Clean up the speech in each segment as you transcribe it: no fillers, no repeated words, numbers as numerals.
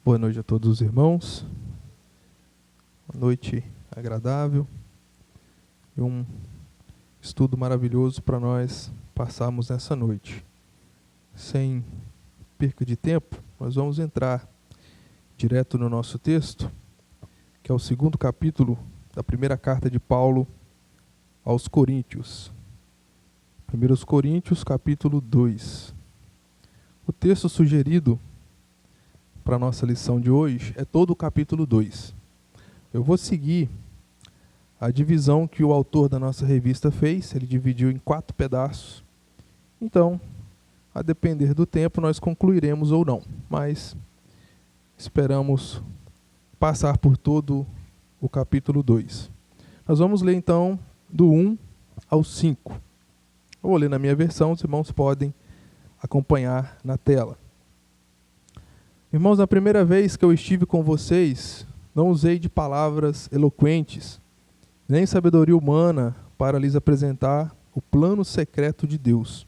Boa noite a todos os irmãos. Uma noite agradável e um estudo maravilhoso para nós passarmos nessa noite. Sem perca de tempo, nós vamos entrar direto no nosso texto, que é o segundo capítulo da primeira carta de Paulo aos Coríntios. 1 Coríntios, capítulo 2. O texto sugerido para a nossa lição de hoje é todo o capítulo 2. Eu vou seguir a divisão que o autor da nossa revista fez. Ele dividiu em 4 pedaços. Então, a depender do tempo, nós concluiremos ou não. Mas esperamos passar por todo o capítulo 2. Nós vamos ler então do 1 ao 5. Eu vou ler na minha versão, os irmãos podem acompanhar na tela. Irmãos, na primeira vez que eu estive com vocês, não usei de palavras eloquentes, nem sabedoria humana para lhes apresentar o plano secreto de Deus.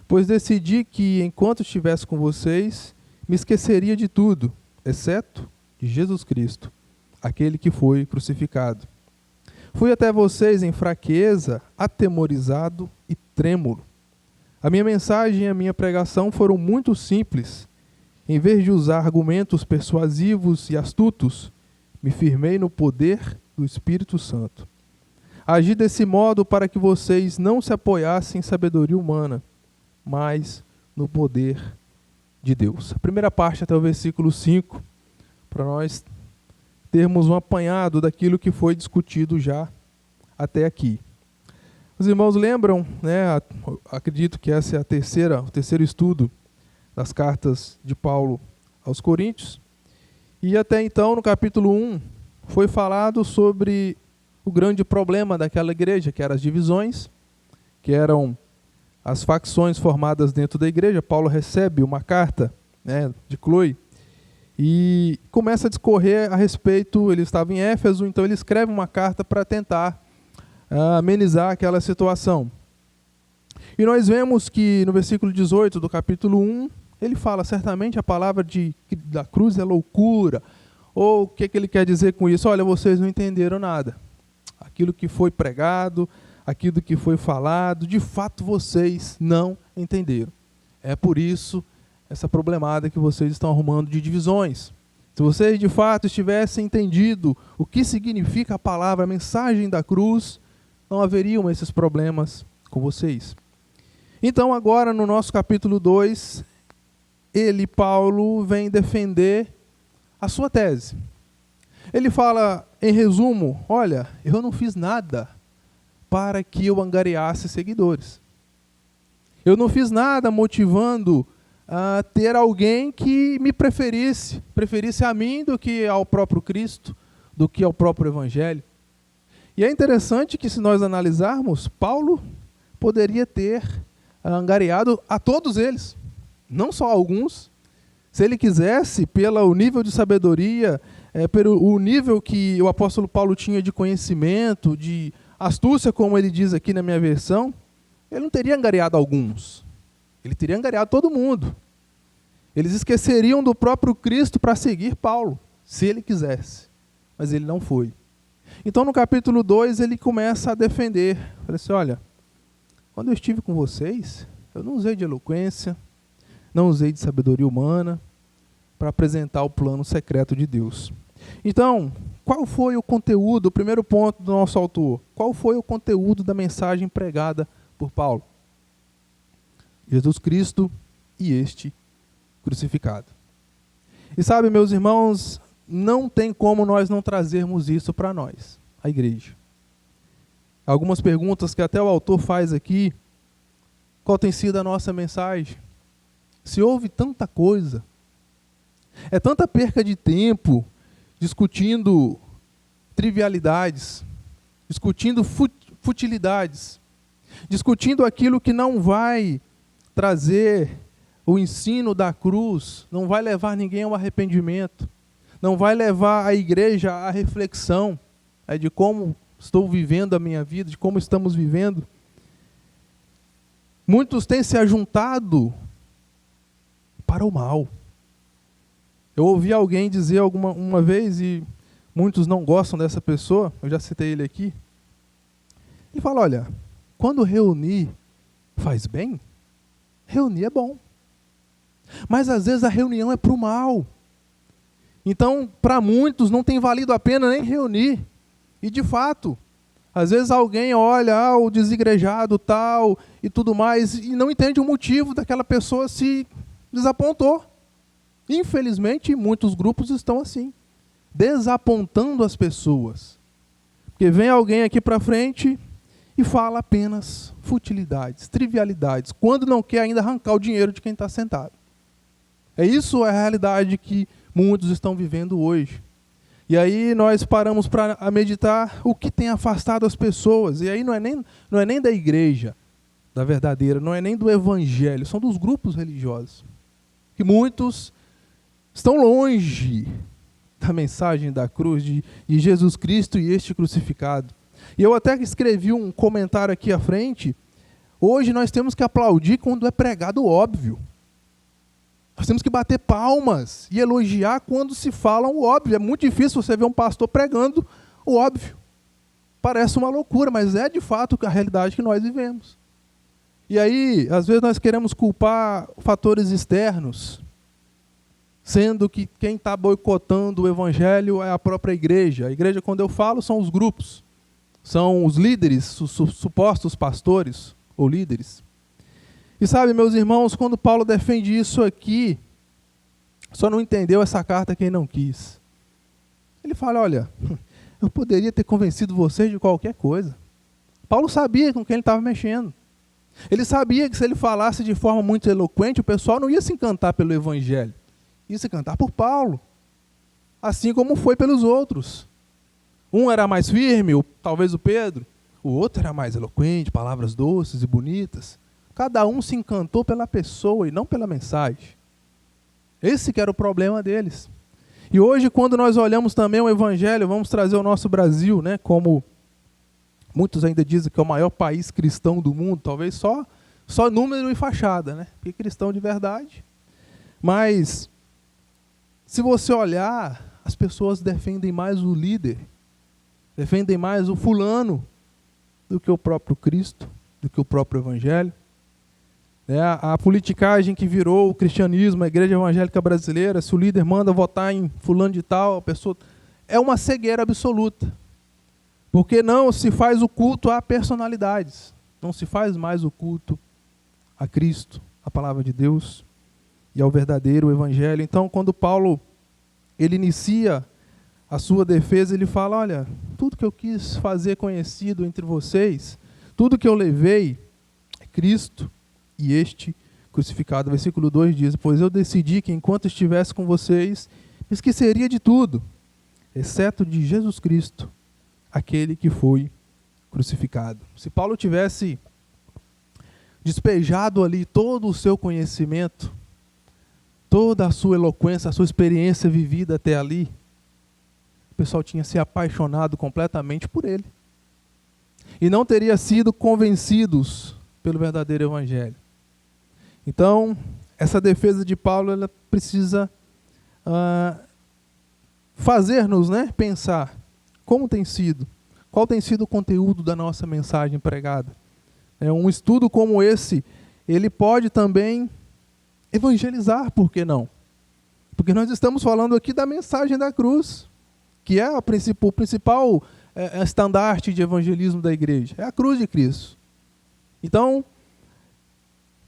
Pois decidi que, enquanto estivesse com vocês, me esqueceria de tudo, exceto de Jesus Cristo, aquele que foi crucificado. Fui até vocês em fraqueza, atemorizado e trêmulo. A minha mensagem e a minha pregação foram muito simples. Em vez de usar argumentos persuasivos e astutos, me firmei no poder do Espírito Santo. Agi desse modo para que vocês não se apoiassem em sabedoria humana, mas no poder de Deus. A primeira parte até o versículo 5, para nós termos um apanhado daquilo que foi discutido já até aqui. Os irmãos lembram, acredito que essa é o terceiro estudo das cartas de Paulo aos Coríntios. E até então, no capítulo 1, foi falado sobre o grande problema daquela igreja, que eram as divisões, que eram as facções formadas dentro da igreja. Paulo recebe uma carta de Cloe e começa a discorrer a respeito. Ele estava em Éfeso, então ele escreve uma carta para tentar amenizar aquela situação. E nós vemos que no versículo 18 do capítulo 1, ele fala: certamente a palavra da cruz é loucura. Ou o que ele quer dizer com isso? Olha, vocês não entenderam nada. Aquilo que foi pregado, aquilo que foi falado, de fato vocês não entenderam. É por isso essa problemática que vocês estão arrumando de divisões. Se vocês de fato tivessem entendido o que significa a palavra, a mensagem da cruz, não haveriam esses problemas com vocês. Então agora no nosso capítulo 2, Paulo, vem defender a sua tese. Ele fala, em resumo, olha, eu não fiz nada para que eu angariasse seguidores. Eu não fiz nada motivando a ter alguém que me preferisse a mim do que ao próprio Cristo, do que ao próprio Evangelho. E é interessante que, se nós analisarmos, Paulo poderia ter angariado a todos eles, não só alguns. Se ele quisesse, pelo nível de sabedoria, pelo nível que o apóstolo Paulo tinha de conhecimento, de astúcia, como ele diz aqui na minha versão, ele não teria angariado alguns. Ele teria angariado todo mundo. Eles esqueceriam do próprio Cristo para seguir Paulo, se ele quisesse. Mas ele não foi. Então, no capítulo 2, ele começa a defender. Fala assim, olha, quando eu estive com vocês, eu não usei de eloquência, não usei de sabedoria humana para apresentar o plano secreto de Deus. Então, qual foi o conteúdo, o primeiro ponto do nosso autor? Qual foi o conteúdo da mensagem pregada por Paulo? Jesus Cristo e este crucificado. E sabe, meus irmãos, não tem como nós não trazermos isso para nós, a igreja. Algumas perguntas que até o autor faz aqui. Qual tem sido a nossa mensagem? Se houve tanta coisa, é tanta perca de tempo discutindo trivialidades, discutindo futilidades, discutindo aquilo que não vai trazer o ensino da cruz, não vai levar ninguém ao arrependimento, não vai levar a igreja à reflexão de como estou vivendo a minha vida, de como estamos vivendo. Muitos têm se ajuntado para o mal. Eu ouvi alguém dizer uma vez, e muitos não gostam dessa pessoa, eu já citei ele aqui. Ele fala, olha, quando reunir faz bem, reunir é bom. Mas às vezes a reunião é para o mal. Então, para muitos não tem valido a pena nem reunir. E de fato, às vezes alguém olha, o desigrejado tal e tudo mais, e não entende o motivo daquela pessoa se desapontou. Infelizmente, muitos grupos estão assim, desapontando as pessoas. Porque vem alguém aqui para frente e fala apenas futilidades, trivialidades, quando não quer ainda arrancar o dinheiro de quem está sentado. Isso é a realidade que muitos estão vivendo hoje. E aí nós paramos para meditar o que tem afastado as pessoas. E aí não é nem da igreja, da verdadeira, não é nem do evangelho, são dos grupos religiosos. Que muitos estão longe da mensagem da cruz, de Jesus Cristo e este crucificado. E eu até escrevi um comentário aqui à frente. Hoje nós temos que aplaudir quando é pregado o óbvio. Nós temos que bater palmas e elogiar quando se fala o óbvio. É muito difícil você ver um pastor pregando o óbvio. Parece uma loucura, mas é de fato a realidade que nós vivemos. E aí, às vezes nós queremos culpar fatores externos, sendo que quem está boicotando o evangelho é a própria igreja. A igreja, quando eu falo, são os grupos. São os líderes, os supostos pastores ou líderes. E sabe, meus irmãos, quando Paulo defende isso aqui, só não entendeu essa carta quem não quis. Ele fala, olha, eu poderia ter convencido vocês de qualquer coisa. Paulo sabia com quem ele estava mexendo. Ele sabia que se ele falasse de forma muito eloquente, o pessoal não ia se encantar pelo evangelho. Ia se encantar por Paulo. Assim como foi pelos outros. Um era mais firme, talvez o Pedro. O outro era mais eloquente, palavras doces e bonitas. Cada um se encantou pela pessoa e não pela mensagem. Esse que era o problema deles. E hoje, quando nós olhamos também o evangelho, vamos trazer o nosso Brasil, né, como muitos ainda dizem que é o maior país cristão do mundo, talvez só número e fachada, né? Porque cristão de verdade. Mas, se você olhar, as pessoas defendem mais o líder, defendem mais o fulano do que o próprio Cristo, do que o próprio evangelho. A politicagem que virou o cristianismo, a igreja evangélica brasileira, se o líder manda votar em fulano de tal, a pessoa é uma cegueira absoluta. Porque não se faz o culto a personalidades, não se faz mais o culto a Cristo, a palavra de Deus e ao verdadeiro evangelho. Então, quando Paulo ele inicia a sua defesa, ele fala, olha, tudo que eu quis fazer conhecido entre vocês, tudo que eu levei é Cristo e este crucificado. Versículo 2 diz, pois eu decidi que enquanto estivesse com vocês, me esqueceria de tudo, exceto de Jesus Cristo, aquele que foi crucificado. Se Paulo tivesse despejado ali todo o seu conhecimento, toda a sua eloquência, a sua experiência vivida até ali, o pessoal tinha se apaixonado completamente por ele. E não teria sido convencidos pelo verdadeiro evangelho. Então, essa defesa de Paulo, ela precisa fazer-nos, né, pensar como tem sido, qual tem sido o conteúdo da nossa mensagem pregada. Um estudo como esse, ele pode também evangelizar, por que não? Porque nós estamos falando aqui da mensagem da cruz, que é o principal estandarte de evangelismo da igreja, é a cruz de Cristo. Então,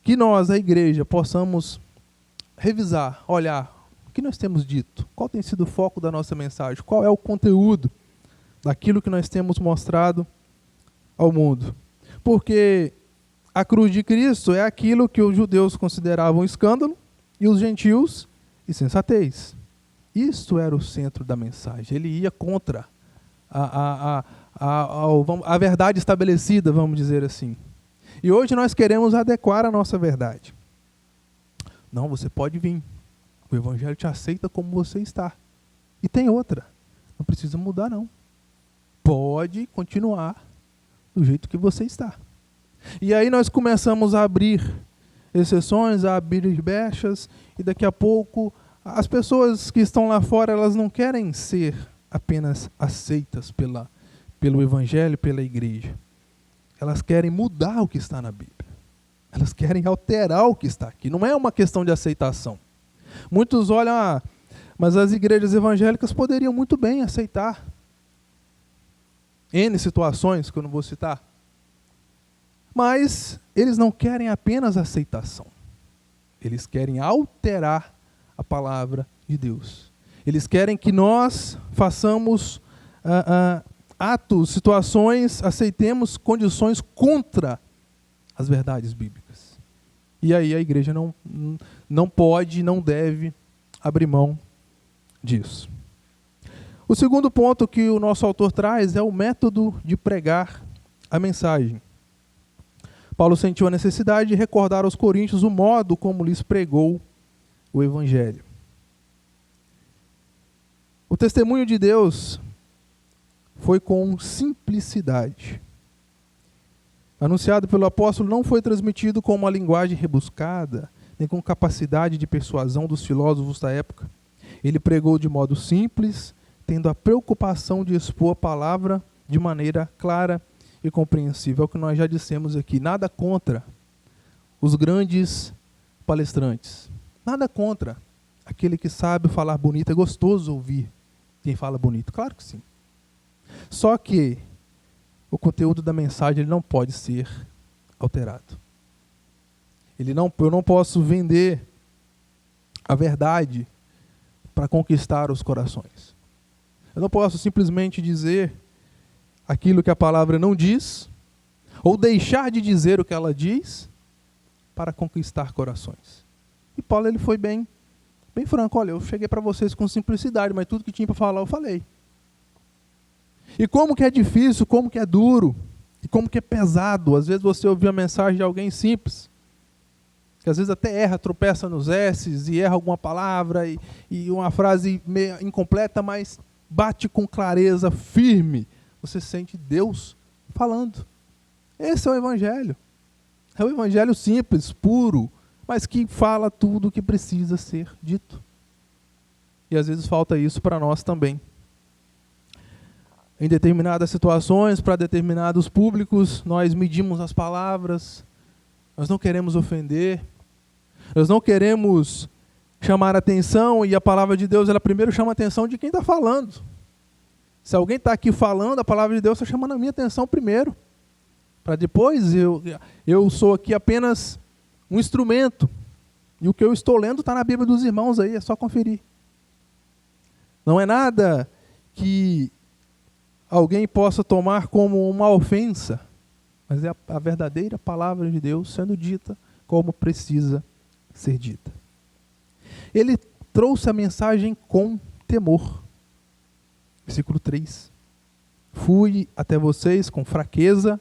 que nós, a igreja, possamos revisar, olhar o que nós temos dito, qual tem sido o foco da nossa mensagem, qual é o conteúdo daquilo que nós temos mostrado ao mundo. Porque a cruz de Cristo é aquilo que os judeus consideravam escândalo e os gentios insensatez. Isto era o centro da mensagem. Ele ia contra a verdade estabelecida, vamos dizer assim. E hoje nós queremos adequar a nossa verdade. Não, você pode vir. O evangelho te aceita como você está. E tem outra. Não precisa mudar, não. Pode continuar do jeito que você está. E aí nós começamos a abrir exceções, a abrir brechas, e daqui a pouco As pessoas que estão lá fora, elas não querem ser apenas aceitas pelo Evangelho, pela igreja. Elas querem mudar o que está na Bíblia. Elas querem alterar o que está aqui. Não é uma questão de aceitação. Muitos olham, mas as igrejas evangélicas poderiam muito bem aceitar N situações que eu não vou citar. Mas eles não querem apenas aceitação. Eles querem alterar a palavra de Deus. Eles querem que nós façamos atos, situações, aceitemos condições contra as verdades bíblicas. E aí a igreja não pode, não deve abrir mão disso. O segundo ponto que o nosso autor traz é o método de pregar a mensagem. Paulo sentiu a necessidade de recordar aos coríntios o modo como lhes pregou o Evangelho. O testemunho de Deus foi com simplicidade. Anunciado pelo apóstolo, não foi transmitido com uma linguagem rebuscada, nem com capacidade de persuasão dos filósofos da época. Ele pregou de modo simples, tendo a preocupação de expor a palavra de maneira clara e compreensível. É o que nós já dissemos aqui. Nada contra os grandes palestrantes. Nada contra aquele que sabe falar bonito. É gostoso ouvir quem fala bonito. Claro que sim. Só que o conteúdo da mensagem ele não pode ser alterado. Eu não posso vender a verdade para conquistar os corações. Eu não posso simplesmente dizer aquilo que a palavra não diz, ou deixar de dizer o que ela diz, para conquistar corações. E Paulo ele foi bem franco. Olha, eu cheguei para vocês com simplicidade, mas tudo que tinha para falar eu falei. E como que é difícil, como que é duro, e como que é pesado. Às vezes você ouvir a mensagem de alguém simples, que às vezes até erra, tropeça nos S's, e erra alguma palavra, e uma frase meio incompleta, mas bate com clareza, firme. Você sente Deus falando. Esse é o Evangelho. É o Evangelho simples, puro, mas que fala tudo o que precisa ser dito. E às vezes falta isso para nós também. Em determinadas situações, para determinados públicos, nós medimos as palavras, nós não queremos ofender, nós não queremos chamar atenção, e a palavra de Deus, ela primeiro chama a atenção de quem está falando. Se alguém está aqui falando, a palavra de Deus está chamando a minha atenção primeiro, para depois eu sou aqui apenas um instrumento, e o que eu estou lendo está na Bíblia dos irmãos aí, é só conferir. Não é nada que alguém possa tomar como uma ofensa, mas é a verdadeira palavra de Deus sendo dita como precisa ser dita. Ele trouxe a mensagem com temor. Versículo 3. Fui até vocês com fraqueza,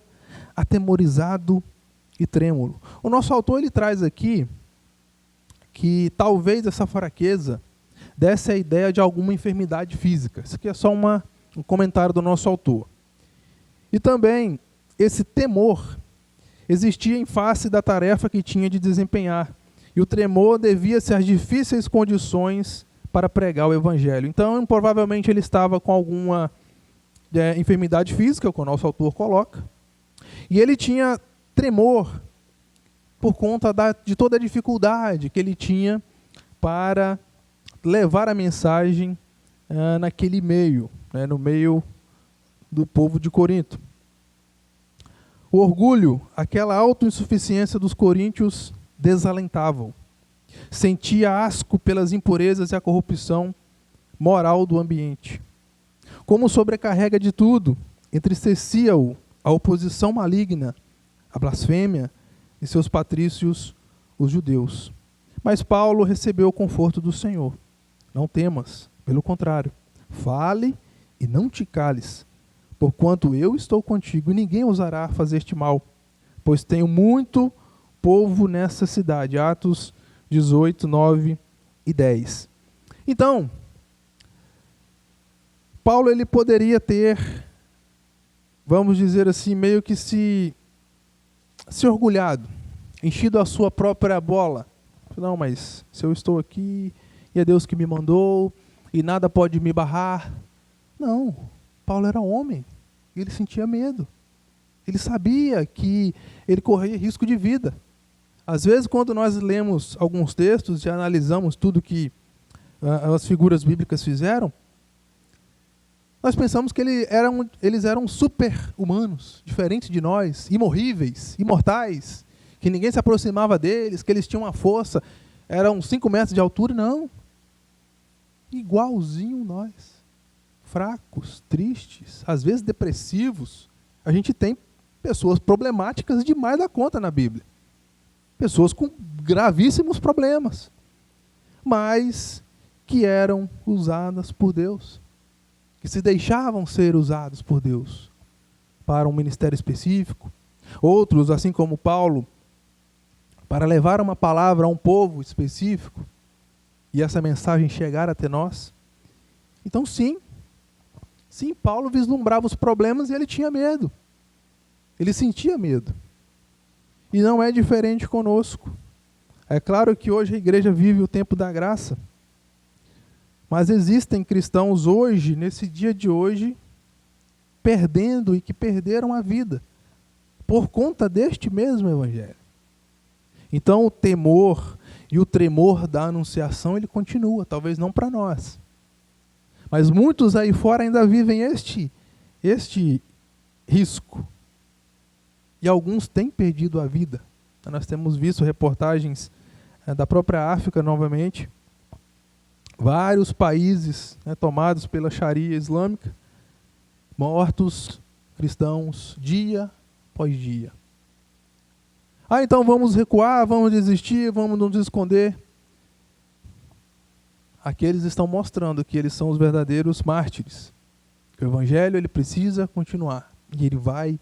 atemorizado e trêmulo. O nosso autor ele traz aqui que talvez essa fraqueza desse a ideia de alguma enfermidade física. Isso aqui é só um comentário do nosso autor. E também esse temor existia em face da tarefa que tinha de desempenhar. E o tremor devia-se às difíceis condições para pregar o Evangelho. Então, provavelmente ele estava com alguma enfermidade física, que o nosso autor coloca. E ele tinha tremor por conta de toda a dificuldade que ele tinha para levar a mensagem naquele meio, no meio do povo de Corinto. O orgulho, aquela autoinsuficiência dos coríntios desalentavam. Sentia asco pelas impurezas e a corrupção moral do ambiente. Como sobrecarrega de tudo, entristecia-o a oposição maligna, a blasfêmia e seus patrícios, os judeus. Mas Paulo recebeu o conforto do Senhor. Não temas, pelo contrário, fale e não te cales, porquanto eu estou contigo e ninguém ousará fazer-te mal, pois tenho muito povo nessa cidade. Atos 18, 9 e 10. Então, Paulo ele poderia ter, vamos dizer assim, meio que se orgulhado, enchido a sua própria bola. Não, mas se eu estou aqui e é Deus que me mandou, e nada pode me barrar. Não, Paulo era homem, e ele sentia medo. Ele sabia que ele corria risco de vida. Às vezes, quando nós lemos alguns textos e analisamos tudo que as figuras bíblicas fizeram, nós pensamos que eles eram super-humanos, diferentes de nós, imorríveis, imortais, que ninguém se aproximava deles, que eles tinham uma força, eram 5 metros de altura. Não. Igualzinho nós. Fracos, tristes, às vezes depressivos. A gente tem pessoas problemáticas demais da conta na Bíblia. Pessoas com gravíssimos problemas, mas que eram usadas por Deus, que se deixavam ser usados por Deus para um ministério específico. Outros, assim como Paulo, para levar uma palavra a um povo específico e essa mensagem chegar até nós. Então sim, Paulo vislumbrava os problemas e ele tinha medo. Ele sentia medo. E não é diferente conosco. É claro que hoje a igreja vive o tempo da graça, mas existem cristãos hoje, nesse dia de hoje, perdendo e que perderam a vida por conta deste mesmo evangelho. Então o temor e o tremor da anunciação, ele continua, talvez não para nós. Mas muitos aí fora ainda vivem este risco. E alguns têm perdido a vida. Nós temos visto reportagens da própria África novamente. Vários países tomados pela Sharia islâmica, mortos cristãos dia após dia. Então vamos recuar, vamos desistir, vamos nos esconder. Aqueles estão mostrando que eles são os verdadeiros mártires. O evangelho, ele precisa continuar. E ele vai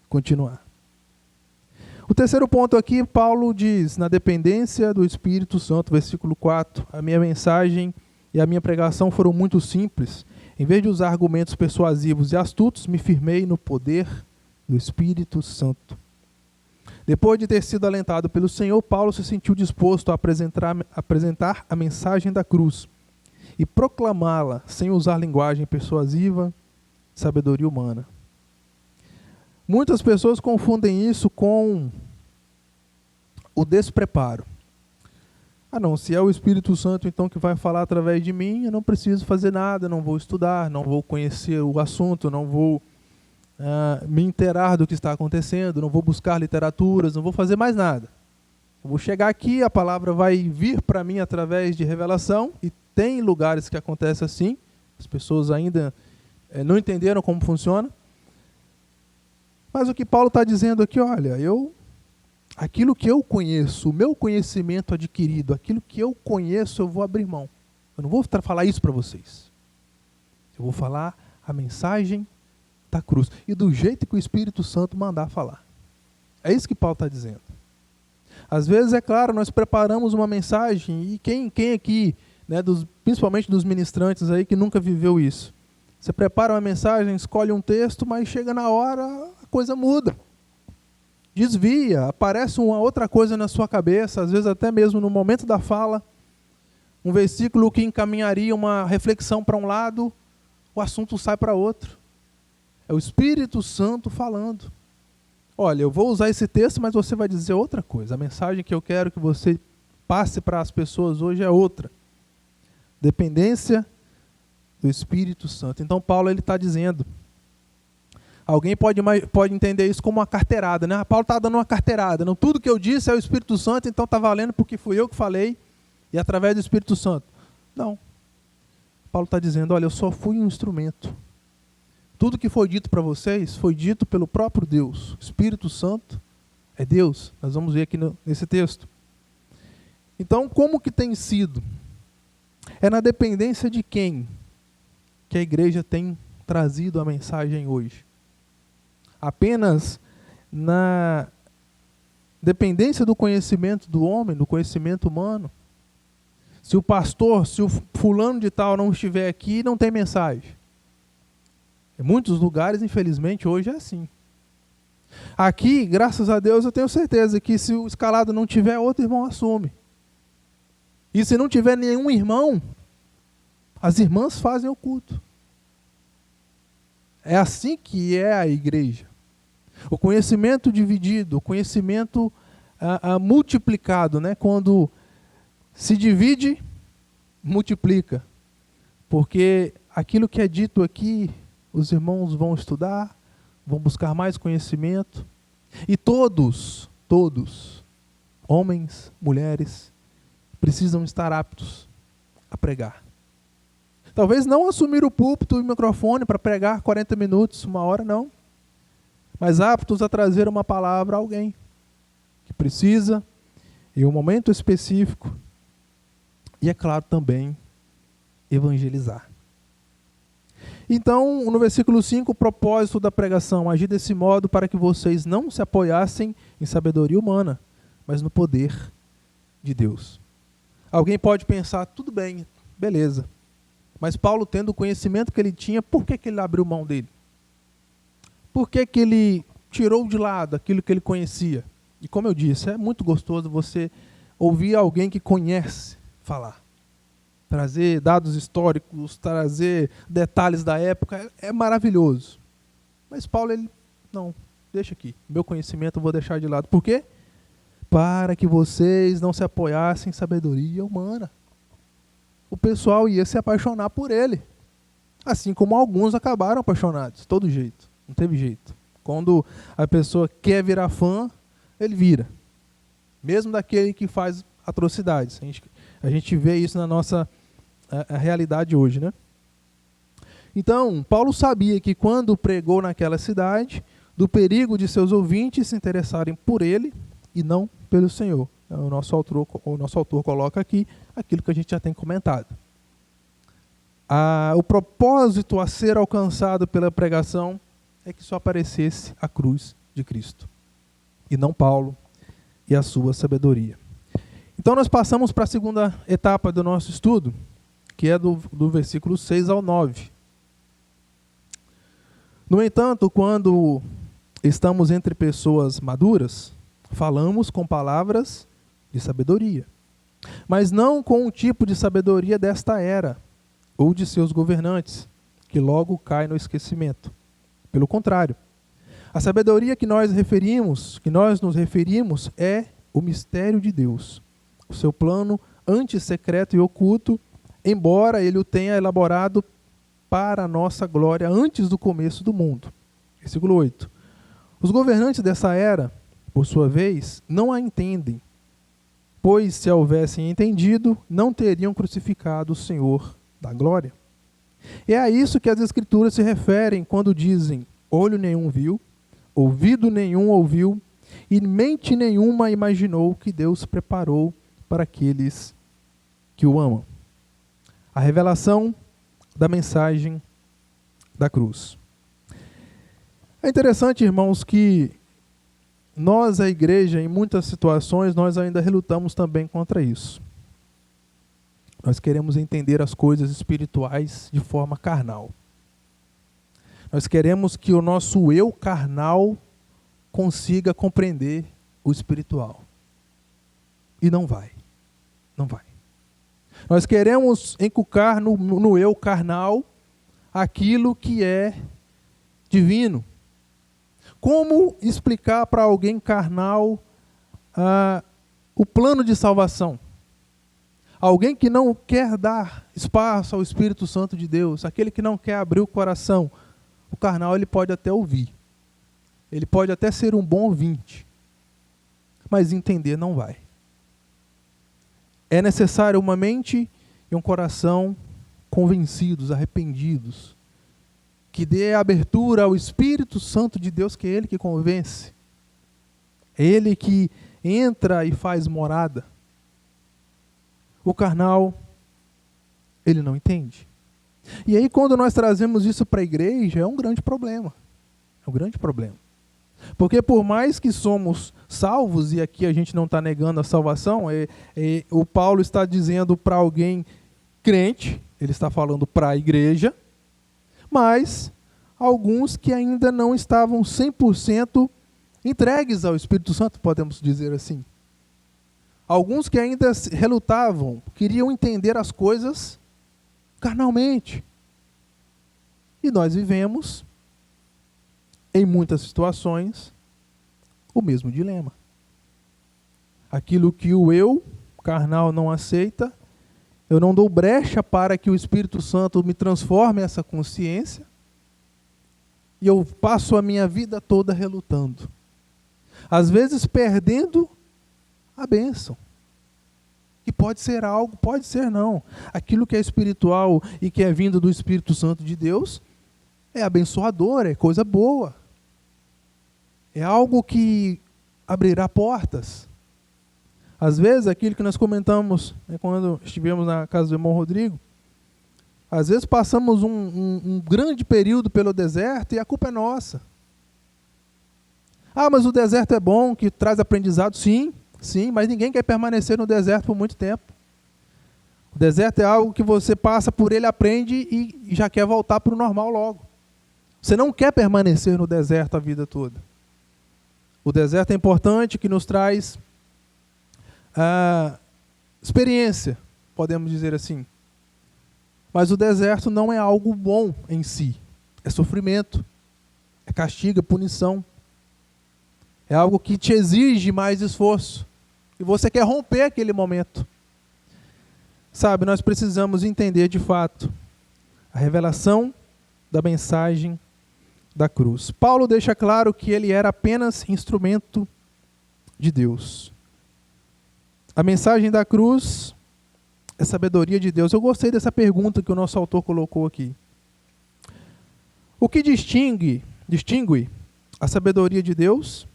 continuar. O terceiro ponto aqui, Paulo diz, na dependência do Espírito Santo, versículo 4, a minha mensagem e a minha pregação foram muito simples. Em vez de usar argumentos persuasivos e astutos, me firmei no poder do Espírito Santo. Depois de ter sido alentado pelo Senhor, Paulo se sentiu disposto a apresentar a mensagem da cruz e proclamá-la sem usar linguagem persuasiva, sabedoria humana. Muitas pessoas confundem isso com o despreparo. Não, se é o Espírito Santo então que vai falar através de mim, eu não preciso fazer nada, não vou estudar, não vou conhecer o assunto, não vou me inteirar do que está acontecendo, não vou buscar literaturas, não vou fazer mais nada. Eu vou chegar aqui, a palavra vai vir para mim através de revelação, e tem lugares que acontece assim, as pessoas ainda não entenderam como funciona. Mas o que Paulo está dizendo aqui, olha, aquilo que eu conheço, o meu conhecimento adquirido, aquilo que eu conheço, eu vou abrir mão. Eu não vou falar isso para vocês. Eu vou falar a mensagem da cruz. E do jeito que o Espírito Santo mandar falar. É isso que Paulo está dizendo. Às vezes, é claro, nós preparamos uma mensagem, e quem aqui, principalmente dos ministrantes aí que nunca viveu isso, você prepara uma mensagem, escolhe um texto, mas chega na hora, a coisa muda. Desvia, aparece uma outra coisa na sua cabeça, às vezes até mesmo no momento da fala, um versículo que encaminharia uma reflexão para um lado, o assunto sai para outro. É o Espírito Santo falando. Olha, eu vou usar esse texto, mas você vai dizer outra coisa. A mensagem que eu quero que você passe para as pessoas hoje é outra. Dependência do Espírito Santo. Então Paulo está dizendo, alguém pode entender isso como uma carteirada, né? Paulo está dando uma carteirada. Não, tudo que eu disse é o Espírito Santo, então está valendo porque fui eu que falei e através do Espírito Santo. Não. Paulo está dizendo, olha, eu só fui um instrumento. Tudo que foi dito para vocês foi dito pelo próprio Deus. O Espírito Santo é Deus. Nós vamos ver aqui nesse texto. Então, como que tem sido? É na dependência de quem que a igreja tem trazido a mensagem hoje? Apenas na dependência do conhecimento do homem, do conhecimento humano? Se o pastor, se o fulano de tal não estiver aqui, não tem mensagem. Em muitos lugares, infelizmente, hoje é assim. Aqui, graças a Deus, eu tenho certeza que se o escalado não tiver, outro irmão assume. E se não tiver nenhum irmão, as irmãs fazem o culto. É assim que é a igreja. O conhecimento dividido, o conhecimento multiplicado, né? Quando se divide, multiplica. Porque aquilo que é dito aqui, os irmãos vão estudar, vão buscar mais conhecimento. E todos, homens, mulheres, precisam estar aptos a pregar. Talvez não assumir o púlpito e o microfone para pregar 40 minutos, 1 hora, não. Mas aptos a trazer uma palavra a alguém que precisa, em um momento específico. E, é claro, também evangelizar. Então, no versículo 5, o propósito da pregação: agir desse modo para que vocês não se apoiassem em sabedoria humana, mas no poder de Deus. Alguém pode pensar, tudo bem, beleza. Mas Paulo, tendo o conhecimento que ele tinha, por que ele abriu mão dele? Por que ele tirou de lado aquilo que ele conhecia? E como eu disse, é muito gostoso você ouvir alguém que conhece falar. Trazer dados históricos, trazer detalhes da época, é maravilhoso. Mas Paulo, ele, não, deixa aqui. Meu conhecimento eu vou deixar de lado. Por quê? Para que vocês não se apoiassem em sabedoria humana. O pessoal ia se apaixonar por ele. Assim como alguns acabaram apaixonados, de todo jeito. Não teve jeito. Quando a pessoa quer virar fã, ele vira. Mesmo daquele que faz atrocidades. A gente vê isso na nossa a realidade hoje, né? Então, Paulo sabia que quando pregou naquela cidade, do perigo de seus ouvintes se interessarem por ele e não pelo Senhor. O nosso autor coloca aqui aquilo que a gente já tem comentado. O propósito a ser alcançado pela pregação é que só aparecesse a cruz de Cristo, e não Paulo e a sua sabedoria. Então nós passamos para a segunda etapa do nosso estudo, que é do versículo 6 ao 9. No entanto, quando estamos entre pessoas maduras, falamos com palavras de sabedoria, mas não com o tipo de sabedoria desta era, ou de seus governantes, que logo cai no esquecimento. Pelo contrário, a sabedoria que nós nos referimos é o mistério de Deus, o seu plano antissecreto e oculto, embora ele o tenha elaborado para a nossa glória antes do começo do mundo. Versículo 8. Os governantes dessa era, por sua vez, não a entendem, pois se a houvessem entendido, não teriam crucificado o Senhor da glória. É a isso que as Escrituras se referem quando dizem: olho nenhum viu, ouvido nenhum ouviu, e mente nenhuma imaginou que Deus preparou para aqueles que o amam. A revelação da mensagem da cruz. É interessante, irmãos, que nós, a igreja, em muitas situações, nós ainda relutamos também contra isso. Nós queremos entender as coisas espirituais de forma carnal. Nós queremos que o nosso eu carnal consiga compreender o espiritual. E não vai. Não vai. Nós queremos encucar no eu carnal aquilo que é divino. Como explicar para alguém carnal o plano de salvação? Alguém que não quer dar espaço ao Espírito Santo de Deus, aquele que não quer abrir o coração, o carnal ele pode até ouvir. Ele pode até ser um bom ouvinte, mas entender não vai. É necessário uma mente e um coração convencidos, arrependidos, que dê abertura ao Espírito Santo de Deus, que é Ele que convence. É Ele que entra e faz morada. O carnal, ele não entende. E aí, quando nós trazemos isso para a igreja, é um grande problema. É um grande problema. Porque por mais que somos salvos, e aqui a gente não está negando a salvação, o Paulo está dizendo para alguém crente, ele está falando para a igreja, mas alguns que ainda não estavam 100% entregues ao Espírito Santo, podemos dizer assim. Alguns que ainda relutavam, queriam entender as coisas carnalmente. E nós vivemos, em muitas situações, o mesmo dilema. Aquilo que o eu carnal não aceita, eu não dou brecha para que o Espírito Santo me transforme essa consciência, e eu passo a minha vida toda relutando. Às vezes perdendo a bênção. Que pode ser algo, pode ser não. Aquilo que é espiritual e que é vindo do Espírito Santo de Deus é abençoador, é coisa boa. É algo que abrirá portas. Às vezes, aquilo que nós comentamos, quando estivemos na casa do irmão Rodrigo, às vezes passamos um grande período pelo deserto e a culpa é nossa. Ah, mas o deserto é bom, que traz aprendizado. Sim, mas ninguém quer permanecer no deserto por muito tempo. O deserto é algo que você passa por ele, aprende e já quer voltar para o normal logo. Você não quer permanecer no deserto a vida toda. O deserto é importante, que nos traz experiência, podemos dizer assim. Mas o deserto não é algo bom em si. É sofrimento, é castigo, é punição. É algo que te exige mais esforço. E você quer romper aquele momento. Sabe, nós precisamos entender de fato a revelação da mensagem da cruz. Paulo deixa claro que ele era apenas instrumento de Deus. A mensagem da cruz é sabedoria de Deus. Eu gostei dessa pergunta que o nosso autor colocou aqui. O que distingue a sabedoria de Deus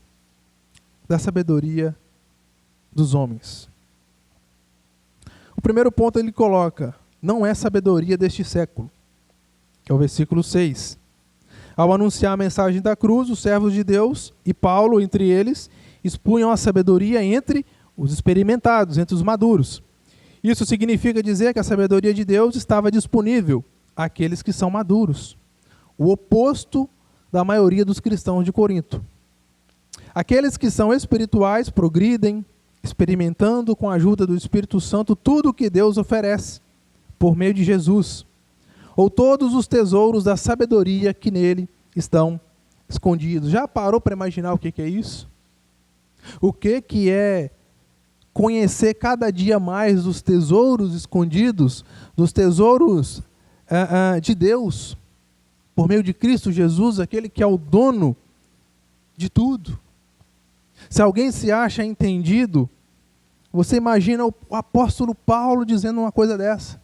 da sabedoria dos homens? O primeiro ponto ele coloca: não é sabedoria deste século, que é o versículo 6. Ao anunciar a mensagem da cruz, os servos de Deus, e Paulo entre eles, expunham a sabedoria entre os experimentados, entre os maduros. Isso significa dizer que a sabedoria de Deus estava disponível àqueles que são maduros. O oposto da maioria dos cristãos de Corinto. Aqueles que são espirituais progridem, experimentando com a ajuda do Espírito Santo tudo o que Deus oferece, por meio de Jesus, ou todos os tesouros da sabedoria que nele estão escondidos. Já parou para imaginar o que é isso? O que é conhecer cada dia mais dos tesouros escondidos, dos tesouros de Deus, por meio de Cristo Jesus, aquele que é o dono de tudo. Se alguém se acha entendido, você imagina o apóstolo Paulo dizendo uma coisa dessa.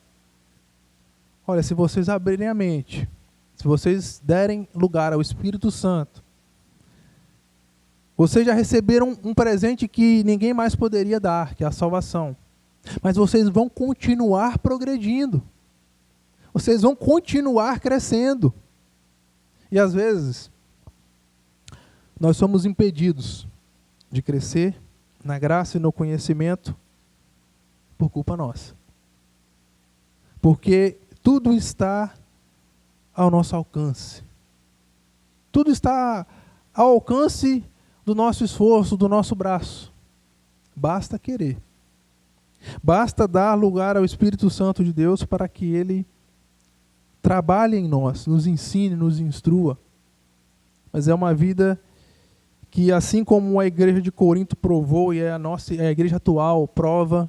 Olha, se vocês abrirem a mente, se vocês derem lugar ao Espírito Santo, vocês já receberam um presente que ninguém mais poderia dar, que é a salvação. Mas vocês vão continuar progredindo. Vocês vão continuar crescendo. E às vezes, nós somos impedidos de crescer na graça e no conhecimento por culpa nossa. Porque tudo está ao nosso alcance. Tudo está ao alcance do nosso esforço, do nosso braço. Basta querer. Basta dar lugar ao Espírito Santo de Deus para que Ele trabalhe em nós, nos ensine, nos instrua. Mas é uma vida que, assim como a igreja de Corinto provou e a igreja atual prova,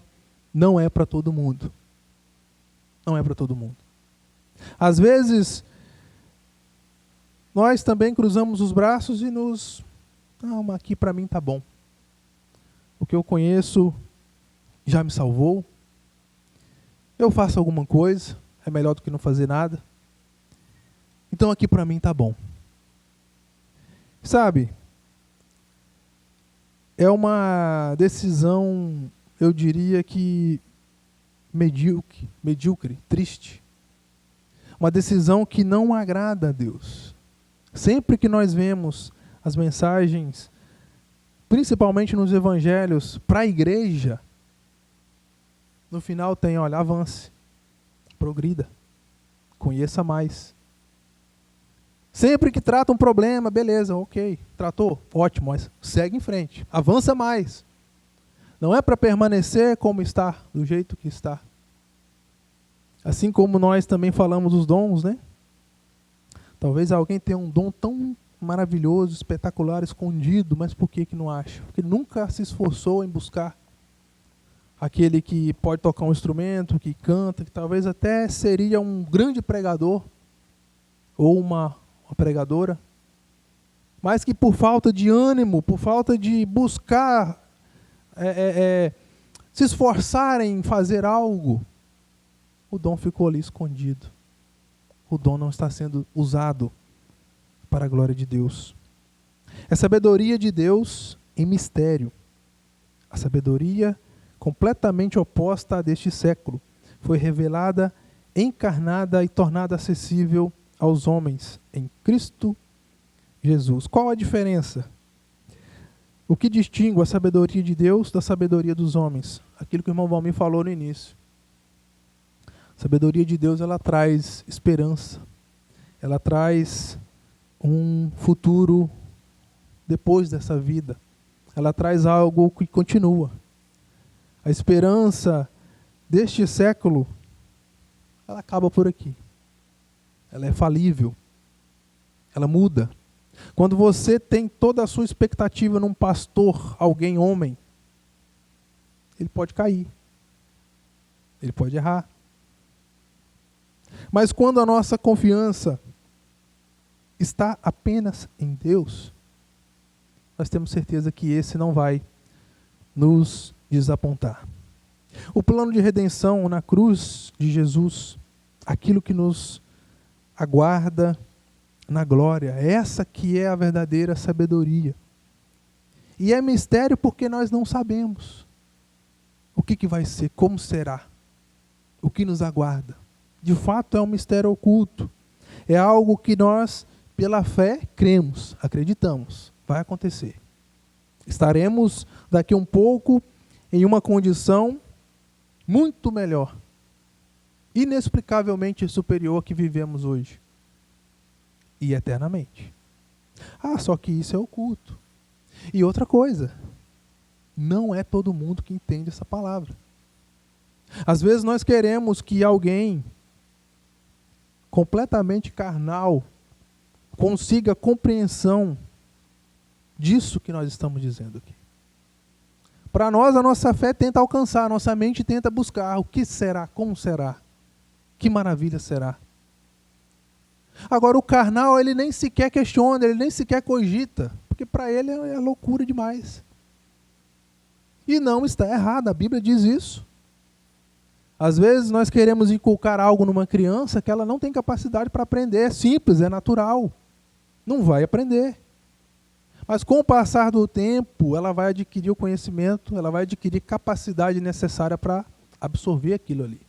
não é para todo mundo. Não é para todo mundo. Às vezes, nós também cruzamos os braços e nos... Não, mas aqui para mim tá bom. O que eu conheço já me salvou. Eu faço alguma coisa, é melhor do que não fazer nada. Então aqui para mim tá bom. Sabe, é uma decisão, eu diria que medíocre, triste. Uma decisão que não agrada a Deus. Sempre que nós vemos as mensagens, principalmente nos evangelhos, para a igreja, no final tem, olha, avance, progrida, conheça mais. Sempre que trata um problema, beleza, ok, tratou, ótimo, mas segue em frente, avança mais. Não é para permanecer como está, do jeito que está. Assim como nós também falamos dos dons, né? Talvez alguém tenha um dom tão maravilhoso, espetacular, escondido, mas por que não acha? Porque nunca se esforçou em buscar aquele que pode tocar um instrumento, que canta, que talvez até seria um grande pregador ou uma pregadora, mas que por falta de ânimo, por falta de buscar se esforçar em fazer algo, o dom ficou ali escondido. O dom não está sendo usado para a glória de Deus. É sabedoria de Deus em mistério. A sabedoria completamente oposta à deste século foi revelada, encarnada e tornada acessível aos homens em Cristo Jesus. Qual a diferença? O que distingue a sabedoria de Deus da sabedoria dos homens? Aquilo que o irmão Valmir falou no início. A sabedoria de Deus, ela traz esperança. Ela traz um futuro depois dessa vida. Ela traz algo que continua. A esperança deste século, ela acaba por aqui. Ela é falível. Ela muda. Quando você tem toda a sua expectativa num pastor, alguém homem, ele pode cair. Ele pode errar. Mas quando a nossa confiança está apenas em Deus, nós temos certeza que esse não vai nos desapontar. O plano de redenção na cruz de Jesus, aquilo que nos aguarda na glória, essa que é a verdadeira sabedoria. E é mistério porque nós não sabemos o que vai ser, como será, o que nos aguarda. De fato é um mistério oculto. É algo que nós, pela fé, cremos, acreditamos, vai acontecer. Estaremos daqui um pouco em uma condição muito melhor, inexplicavelmente superior à que vivemos hoje. E eternamente. Só que isso é oculto. E outra coisa, não é todo mundo que entende essa palavra. Às vezes nós queremos que alguém completamente carnal consiga compreensão disso que nós estamos dizendo aqui. Para nós, a nossa fé tenta alcançar, a nossa mente tenta buscar o que será, como será, que maravilha será. Agora o carnal, ele nem sequer questiona, ele nem sequer cogita, porque para ele é loucura demais. E não está errado, a Bíblia diz isso. Às vezes nós queremos inculcar algo numa criança que ela não tem capacidade para aprender, é simples, é natural. Não vai aprender. Mas com o passar do tempo, ela vai adquirir o conhecimento, ela vai adquirir capacidade necessária para absorver aquilo ali.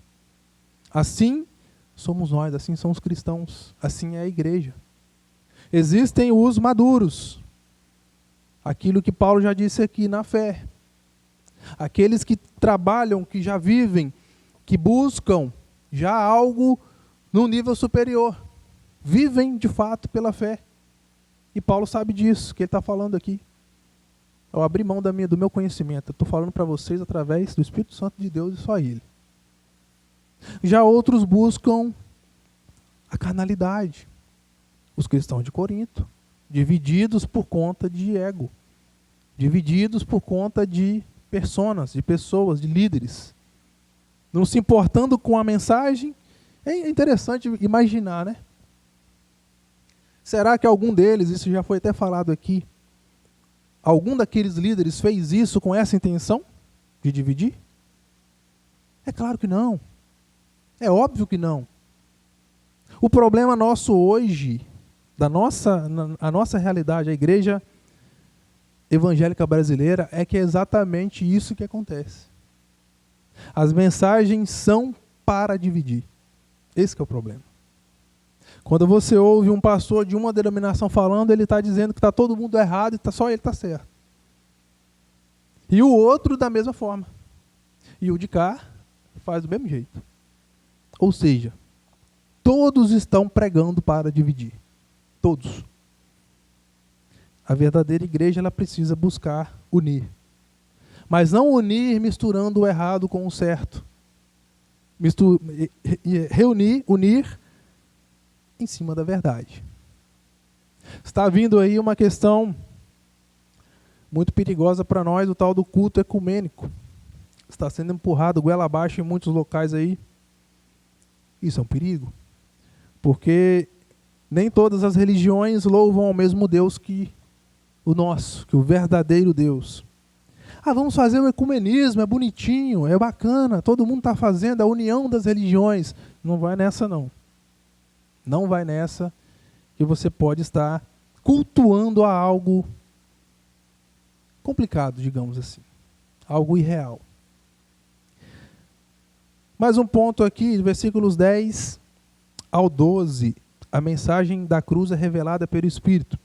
Assim somos nós, assim são os cristãos, assim é a igreja. Existem os maduros, aquilo que Paulo já disse aqui na fé. Aqueles que trabalham, que já vivem, que buscam já algo num nível superior. Vivem de fato pela fé. E Paulo sabe disso, que ele está falando aqui. Eu abri mão do meu conhecimento. Eu estou falando para vocês através do Espírito Santo de Deus e só Ele. Já outros buscam a carnalidade. Os cristãos de Corinto. Divididos por conta de ego. Divididos por conta de personas, de pessoas, de líderes. Não se importando com a mensagem. É interessante imaginar, né? Será que algum deles, isso já foi até falado aqui, algum daqueles líderes fez isso com essa intenção de dividir? É claro que não. É óbvio que não. O problema nosso hoje, a nossa realidade, a igreja evangélica brasileira, é que é exatamente isso que acontece. As mensagens são para dividir. Esse que é o problema. Quando você ouve um pastor de uma denominação falando, ele está dizendo que está todo mundo errado e só ele está certo. E o outro da mesma forma. E o de cá faz do mesmo jeito. Ou seja, todos estão pregando para dividir. Todos. A verdadeira igreja, ela precisa buscar unir. mas não unir misturando o errado com o certo. Unir em cima da verdade. Está vindo aí uma questão muito perigosa para nós, o tal do culto ecumênico. Está sendo empurrado goela abaixo em muitos locais aí. Isso é um perigo, porque nem todas as religiões louvam ao mesmo Deus que o nosso, que o verdadeiro Deus. Vamos fazer o ecumenismo, é bonitinho, é bacana, todo mundo está fazendo a união das religiões. Não vai nessa, não. Não vai nessa, que você pode estar cultuando a algo complicado, digamos assim. Algo irreal. Mais um ponto aqui, versículos 10 ao 12. A mensagem da cruz é revelada pelo Espírito.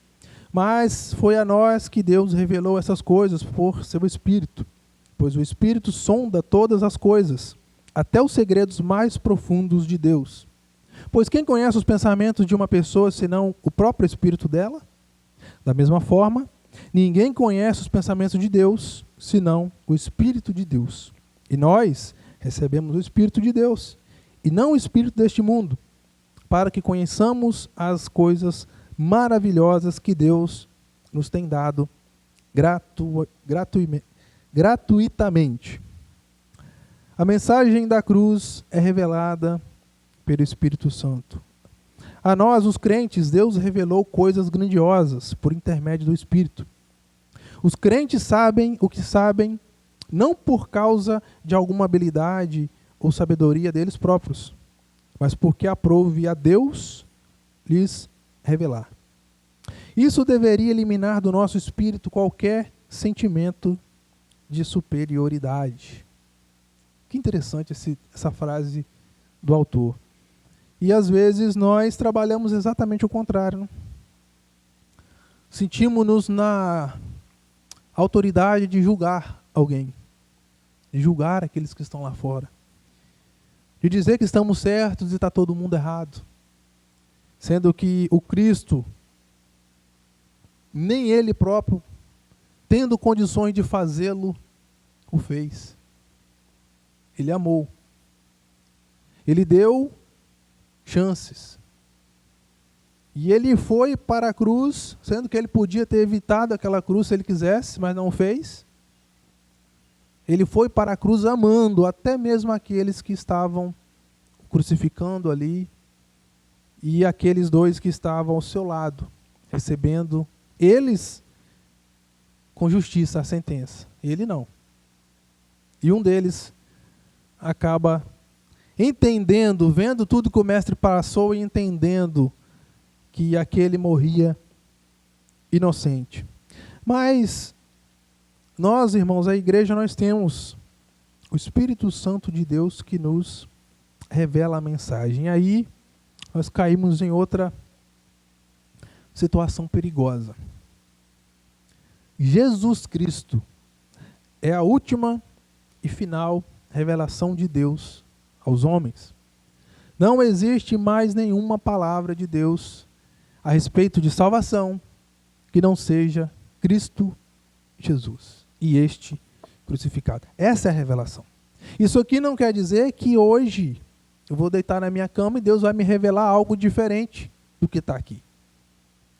Mas foi a nós que Deus revelou essas coisas por seu Espírito. Pois o Espírito sonda todas as coisas, até os segredos mais profundos de Deus. Pois quem conhece os pensamentos de uma pessoa, senão o próprio Espírito dela? Da mesma forma, ninguém conhece os pensamentos de Deus, senão o Espírito de Deus. E nós recebemos o Espírito de Deus, e não o Espírito deste mundo, para que conheçamos as coisas maravilhosas que Deus nos tem dado gratuitamente. A mensagem da cruz é revelada pelo Espírito Santo. A nós, os crentes, Deus revelou coisas grandiosas por intermédio do Espírito. Os crentes sabem o que sabem, não por causa de alguma habilidade ou sabedoria deles próprios, mas porque aprove a Deus lhes revelar. Isso deveria eliminar do nosso espírito qualquer sentimento de superioridade. Que interessante essa frase do autor. E às vezes nós trabalhamos exatamente o contrário. Né? Sentimos-nos na autoridade de julgar alguém, de julgar aqueles que estão lá fora, de dizer que estamos certos e está todo mundo errado. Sendo que o Cristo, nem Ele próprio, tendo condições de fazê-lo, o fez. Ele amou. Ele deu chances. E Ele foi para a cruz, sendo que Ele podia ter evitado aquela cruz se Ele quisesse, mas não fez. Ele foi para a cruz amando até mesmo aqueles que estavam crucificando ali, e aqueles dois que estavam ao seu lado, recebendo eles com justiça a sentença. Ele não. E um deles acaba entendendo, vendo tudo que o mestre passou e entendendo que aquele morria inocente. Mas nós, irmãos, a igreja, nós temos o Espírito Santo de Deus que nos revela a mensagem. E aí nós caímos em outra situação perigosa. Jesus Cristo é a última e final revelação de Deus aos homens. Não existe mais nenhuma palavra de Deus a respeito de salvação que não seja Cristo Jesus e este crucificado. Essa é a revelação. Isso aqui não quer dizer que hoje eu vou deitar na minha cama e Deus vai me revelar algo diferente do que está aqui.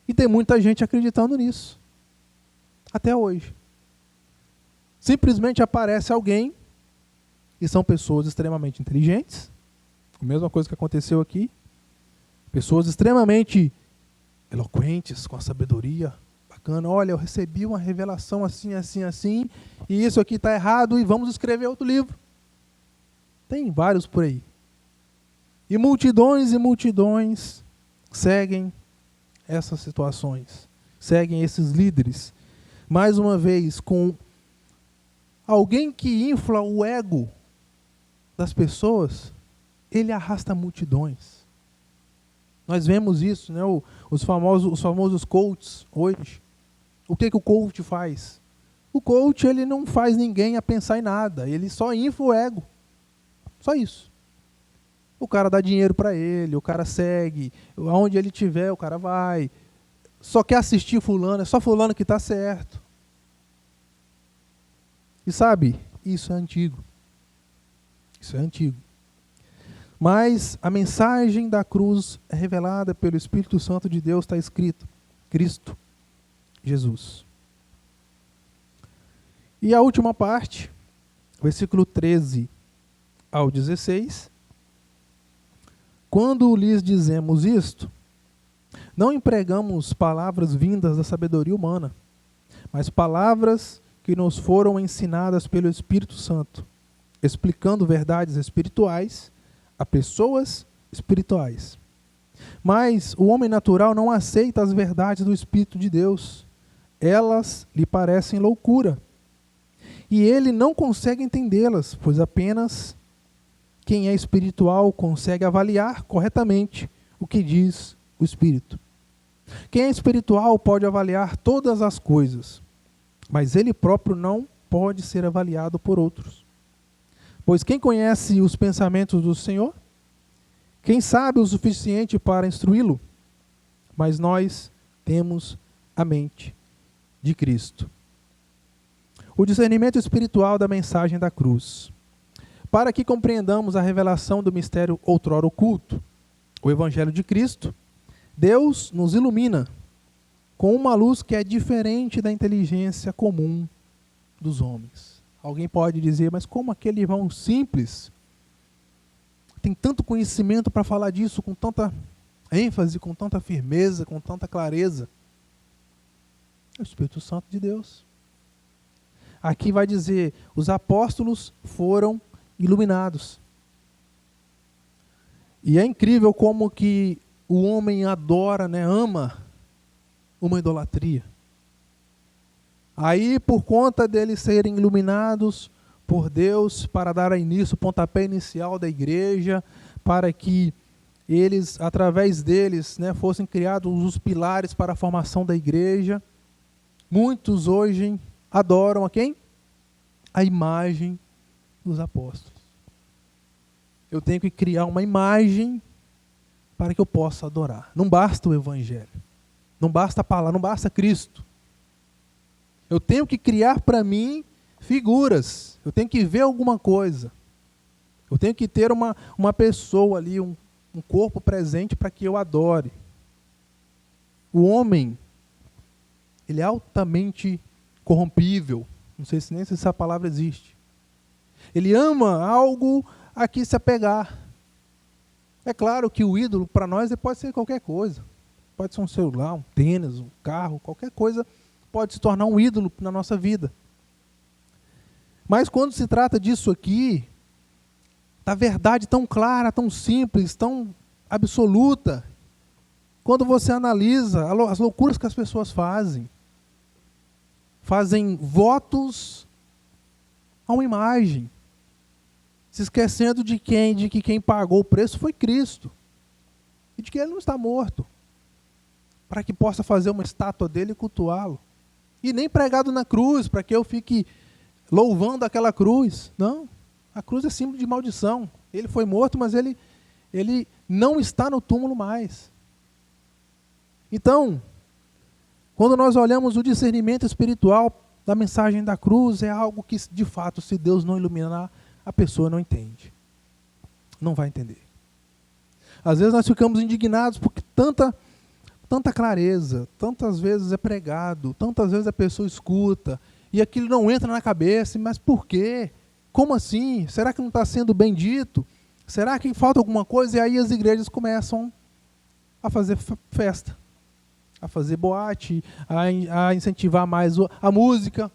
E tem muita gente acreditando nisso. Até hoje. Simplesmente aparece alguém, e são pessoas extremamente inteligentes, a mesma coisa que aconteceu aqui, pessoas extremamente eloquentes, com a sabedoria bacana. Olha, eu recebi uma revelação assim, assim, assim, e isso aqui está errado, e vamos escrever outro livro. Tem vários por aí. E multidões seguem essas situações, seguem esses líderes. Mais uma vez, com alguém que infla o ego das pessoas, ele arrasta multidões. Nós vemos isso, né? Os famosos coaches hoje. O que o coach faz? O coach, ele não faz ninguém a pensar em nada, ele só infla o ego. Só isso. O cara dá dinheiro para ele, o cara segue, aonde ele estiver, o cara vai. Só quer assistir fulano, é só fulano que está certo. E sabe, isso é antigo. Isso é antigo. Mas a mensagem da cruz é revelada pelo Espírito Santo de Deus, está escrito: Cristo Jesus. E a última parte, versículo 13 ao 16. Quando lhes dizemos isto, não empregamos palavras vindas da sabedoria humana, mas palavras que nos foram ensinadas pelo Espírito Santo, explicando verdades espirituais a pessoas espirituais. Mas o homem natural não aceita as verdades do Espírito de Deus. Elas lhe parecem loucura. E ele não consegue entendê-las, pois apenas quem é espiritual consegue avaliar corretamente o que diz o Espírito. Quem é espiritual pode avaliar todas as coisas, mas ele próprio não pode ser avaliado por outros. Pois quem conhece os pensamentos do Senhor? Quem sabe o suficiente para instruí-lo? Mas nós temos a mente de Cristo. O discernimento espiritual da mensagem da cruz. Para que compreendamos a revelação do mistério outrora oculto, o Evangelho de Cristo, Deus nos ilumina com uma luz que é diferente da inteligência comum dos homens. Alguém pode dizer, mas como aquele irmão simples tem tanto conhecimento para falar disso com tanta ênfase, com tanta firmeza, com tanta clareza? É o Espírito Santo de Deus. Aqui vai dizer, os apóstolos foram iluminados. E é incrível como que o homem adora, ama uma idolatria. Aí, por conta deles serem iluminados por Deus para dar início, o pontapé inicial da igreja, para que eles, através deles, fossem criados os pilares para a formação da igreja, muitos hoje adoram a quem? A imagem dos apóstolos. Eu tenho que criar uma imagem para que eu possa adorar. Não basta o Evangelho. Não basta a palavra, não basta Cristo. Eu tenho que criar para mim figuras. Eu tenho que ver alguma coisa. Eu tenho que ter uma pessoa ali, um corpo presente para que eu adore. O homem, ele é altamente corrompível. Não sei se nem se essa palavra existe. Ele ama algo a que se apegar. É claro que o ídolo para nós pode ser qualquer coisa. Pode ser um celular, um tênis, um carro, qualquer coisa pode se tornar um ídolo na nossa vida. Mas quando se trata disso aqui, da verdade tão clara, tão simples, tão absoluta, quando você analisa as loucuras que as pessoas fazem votos a uma imagem, se esquecendo de que quem pagou o preço foi Cristo, e de que ele não está morto, para que possa fazer uma estátua dele e cultuá-lo. E nem pregado na cruz, para que eu fique louvando aquela cruz. Não, a cruz é símbolo de maldição. Ele foi morto, mas ele não está no túmulo mais. Então, quando nós olhamos o discernimento espiritual da mensagem da cruz, é algo que, de fato, se Deus não iluminar, a pessoa não entende. Não vai entender. Às vezes nós ficamos indignados porque tanta clareza, tantas vezes é pregado, tantas vezes a pessoa escuta, e aquilo não entra na cabeça, mas por quê? Como assim? Será que não está sendo bem dito? Será que falta alguma coisa? E aí as igrejas começam a fazer festa, a fazer boate, a incentivar mais a música,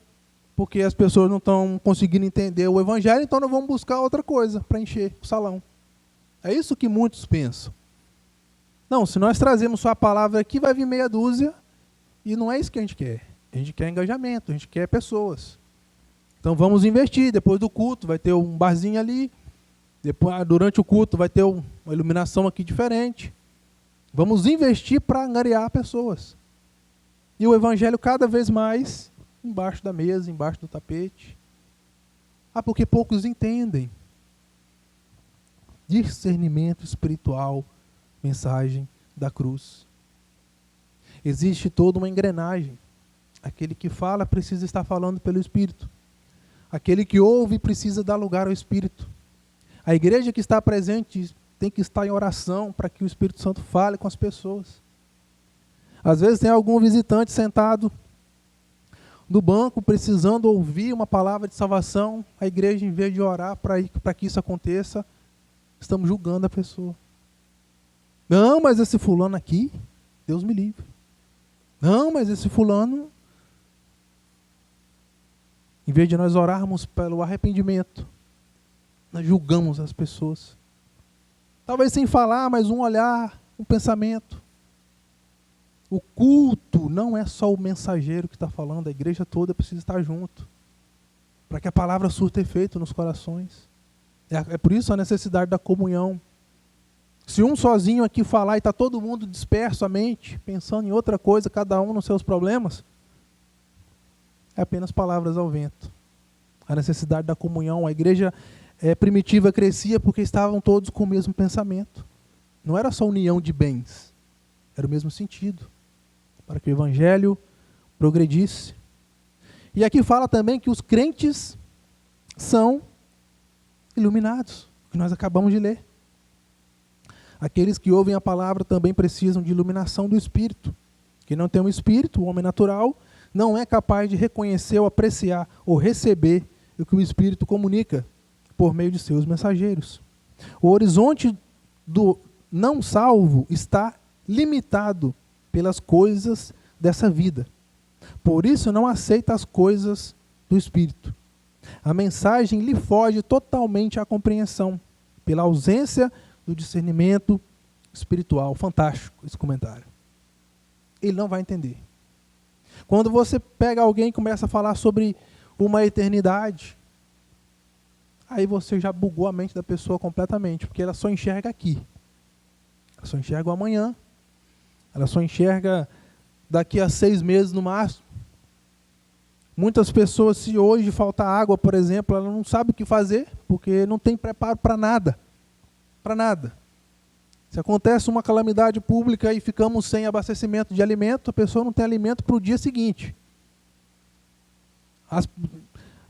porque as pessoas não estão conseguindo entender o Evangelho, então nós vamos buscar outra coisa para encher o salão. É isso que muitos pensam. Não, se nós trazemos só a palavra aqui, vai vir meia dúzia, e não é isso que a gente quer. A gente quer engajamento, a gente quer pessoas. Então vamos investir, depois do culto vai ter um barzinho ali, depois, durante o culto vai ter uma iluminação aqui diferente. Vamos investir para angariar pessoas. E o Evangelho cada vez mais embaixo da mesa, embaixo do tapete. Porque poucos entendem. Discernimento espiritual, mensagem da cruz. Existe toda uma engrenagem. Aquele que fala precisa estar falando pelo Espírito. Aquele que ouve precisa dar lugar ao Espírito. A igreja que está presente tem que estar em oração para que o Espírito Santo fale com as pessoas. Às vezes tem algum visitante sentado no banco precisando ouvir uma palavra de salvação. A igreja, em vez de orar para que isso aconteça, estamos julgando a pessoa. Não, mas esse fulano aqui, Deus me livre. Não, mas esse fulano... Em vez de nós orarmos pelo arrependimento, nós julgamos as pessoas. Talvez sem falar, mas um olhar, um pensamento. O culto não é só o mensageiro que está falando, a igreja toda precisa estar junto, para que a palavra surta efeito nos corações. É por isso a necessidade da comunhão. Se um sozinho aqui falar e está todo mundo disperso a mente, pensando em outra coisa, cada um nos seus problemas, é apenas palavras ao vento. A necessidade da comunhão, a igreja primitiva crescia porque estavam todos com o mesmo pensamento. Não era só união de bens, era o mesmo sentido, para que o evangelho progredisse. E aqui fala também que os crentes são iluminados, que nós acabamos de ler. Aqueles que ouvem a palavra também precisam de iluminação do Espírito. Quem não tem um Espírito, o homem natural, não é capaz de reconhecer ou apreciar ou receber o que o Espírito comunica por meio de seus mensageiros. O horizonte do não salvo está limitado pelas coisas dessa vida. Por isso não aceita as coisas do Espírito. A mensagem lhe foge totalmente à compreensão, pela ausência do discernimento espiritual. Fantástico esse comentário. Ele não vai entender. Quando você pega alguém e começa a falar sobre uma eternidade, aí você já bugou a mente da pessoa completamente, porque ela só enxerga aqui. Ela só enxerga o amanhã. Ela só enxerga daqui a 6 meses no máximo. Muitas pessoas, se hoje faltar água, por exemplo, ela não sabe o que fazer, porque não tem preparo para nada. Para nada. Se acontece uma calamidade pública e ficamos sem abastecimento de alimento, a pessoa não tem alimento para o dia seguinte.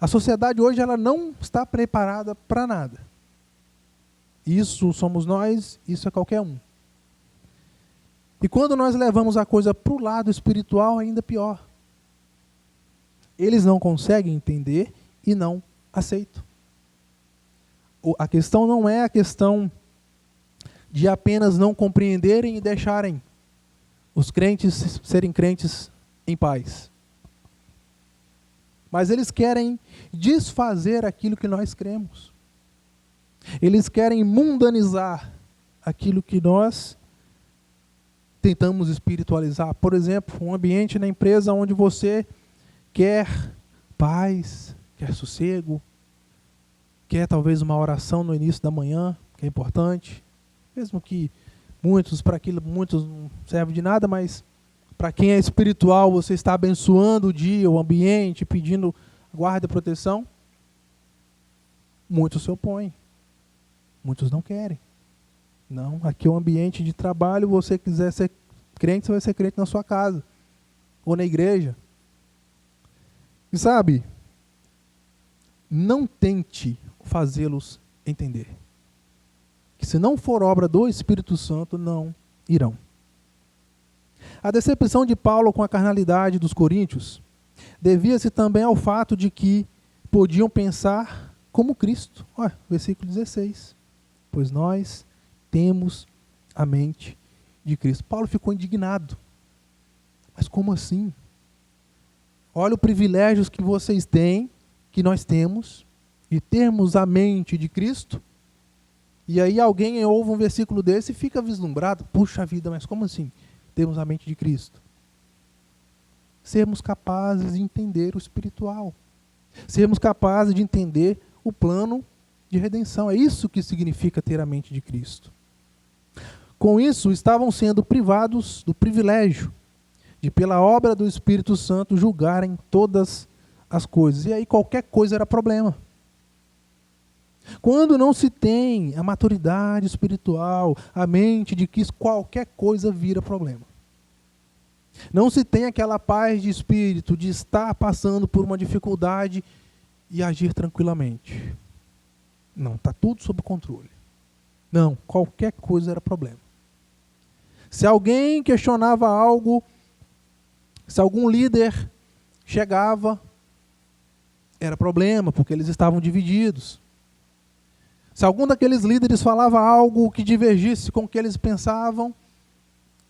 A sociedade hoje ela não está preparada para nada. Isso somos nós, isso é qualquer um. E quando nós levamos a coisa para o lado espiritual, ainda pior. Eles não conseguem entender e não aceitam. A questão não é a questão de apenas não compreenderem e deixarem os crentes serem crentes em paz. Mas eles querem desfazer aquilo que nós cremos. Eles querem mundanizar aquilo que nós tentamos espiritualizar. Por exemplo, um ambiente na empresa onde você quer paz, quer sossego, quer talvez uma oração no início da manhã, que é importante. Mesmo que para aquilo muitos não serve de nada, mas para quem é espiritual, você está abençoando o dia, o ambiente, pedindo guarda e proteção. Muitos se opõem. Muitos não querem. Não, aqui é um ambiente de trabalho, você quiser ser crente, você vai ser crente na sua casa. Ou na igreja. E sabe, não tente fazê-los entender. Que se não for obra do Espírito Santo, não irão. A decepção de Paulo com a carnalidade dos coríntios devia-se também ao fato de que podiam pensar como Cristo. Olha, versículo 16. Pois nós temos a mente de Cristo. Paulo ficou indignado. Mas como assim? Olha os privilégios que vocês têm, que nós temos, de termos a mente de Cristo. E aí alguém ouve um versículo desse e fica vislumbrado. Puxa vida, mas como assim? Temos a mente de Cristo. Sermos capazes de entender o espiritual. Sermos capazes de entender o plano de redenção. É isso que significa ter a mente de Cristo. Com isso, estavam sendo privados do privilégio de, pela obra do Espírito Santo, julgarem todas as coisas. E aí qualquer coisa era problema. Quando não se tem a maturidade espiritual, a mente de que qualquer coisa vira problema. Não se tem aquela paz de espírito de estar passando por uma dificuldade e agir tranquilamente. Não, está tudo sob controle. Não, qualquer coisa era problema. Se alguém questionava algo, se algum líder chegava, era problema, porque eles estavam divididos. Se algum daqueles líderes falava algo que divergisse com o que eles pensavam,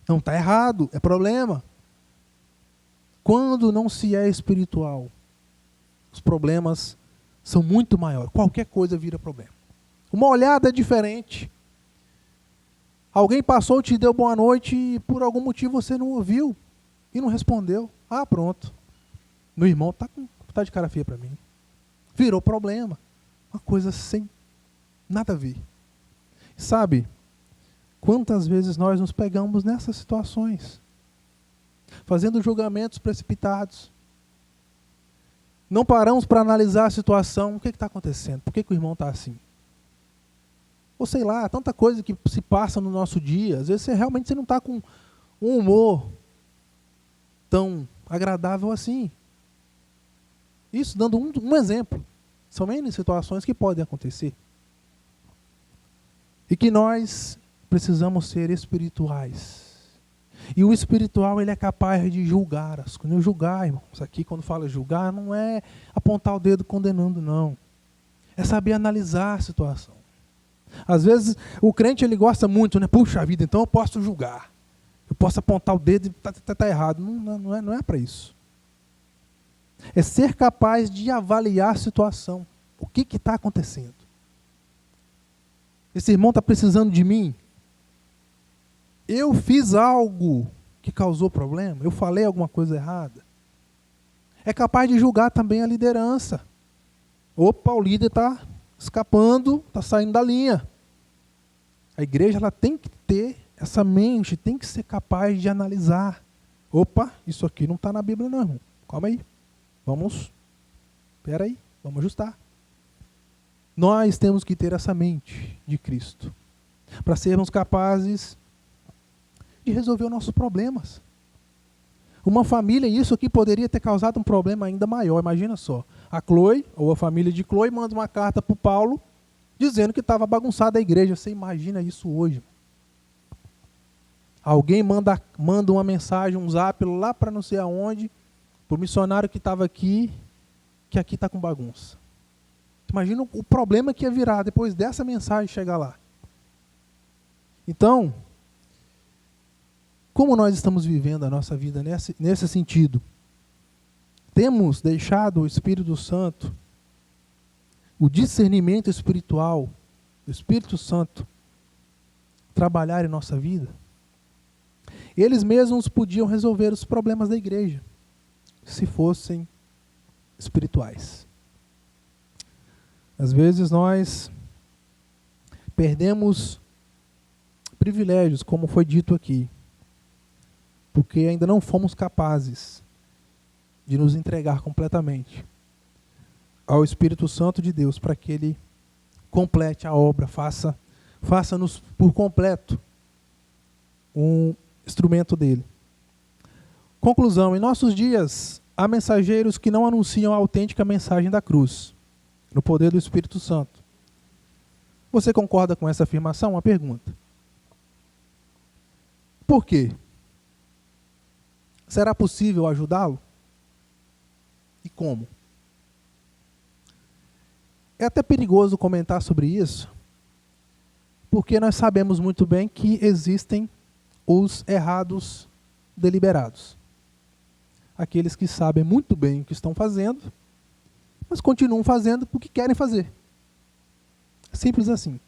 não, está errado, é problema. Quando não se é espiritual, os problemas são muito maiores. Qualquer coisa vira problema. Uma olhada é diferente. Alguém passou, te deu boa noite e por algum motivo você não ouviu e não respondeu. Ah, pronto. Meu irmão tá de cara feia para mim. Virou problema. Uma coisa sem nada a ver. Sabe, quantas vezes nós nos pegamos nessas situações? Fazendo julgamentos precipitados. Não paramos para analisar a situação. O que está acontecendo? Por que o irmão está assim? Ou sei lá, tanta coisa que se passa no nosso dia. Às vezes você não está com um humor tão agradável assim. Isso dando um exemplo. São N situações que podem acontecer. E que nós precisamos ser espirituais. E o espiritual, ele é capaz de julgar as coisas. Julgar, irmãos, aqui quando fala julgar, não é apontar o dedo condenando, não. É saber analisar a situação. Às vezes, o crente, ele gosta muito, né? Puxa vida, então eu posso julgar. Eu posso apontar o dedo e tá errado. Não é para isso. É ser capaz de avaliar a situação. O que está acontecendo? Esse irmão está precisando de mim? Eu fiz algo que causou problema? Eu falei alguma coisa errada? É capaz de julgar também a liderança. Opa, o líder está escapando, está saindo da linha. A igreja, ela tem que ter essa mente, tem que ser capaz de analisar. Opa, isso aqui não está na Bíblia não, irmão. Calma aí. Espera aí, vamos ajustar. Nós temos que ter essa mente de Cristo para sermos capazes de resolver os nossos problemas. Uma família, isso aqui poderia ter causado um problema ainda maior. Imagina só, a Chloe, ou a família de Chloe, manda uma carta para o Paulo, dizendo que estava bagunçada a igreja. Você imagina isso hoje? Alguém manda uma mensagem, um zap lá para não sei aonde, para o missionário que estava aqui, que aqui está com bagunça. Imagina o problema que ia virar depois dessa mensagem chegar lá. Então, como nós estamos vivendo a nossa vida nesse sentido? Temos deixado o Espírito Santo, o discernimento espiritual, o Espírito Santo, trabalhar em nossa vida? Eles mesmos podiam resolver os problemas da igreja, se fossem espirituais. Às vezes nós perdemos privilégios, como foi dito aqui, porque ainda não fomos capazes de nos entregar completamente ao Espírito Santo de Deus, para que Ele complete a obra, faça-nos por completo um instrumento dele. Conclusão: em nossos dias, há mensageiros que não anunciam a autêntica mensagem da cruz, no poder do Espírito Santo. Você concorda com essa afirmação? Uma pergunta. Por quê? Será possível ajudá-lo? E como? É até perigoso comentar sobre isso, porque nós sabemos muito bem que existem os errados deliberados. Aqueles que sabem muito bem o que estão fazendo, mas continuam fazendo porque querem fazer. Simples assim.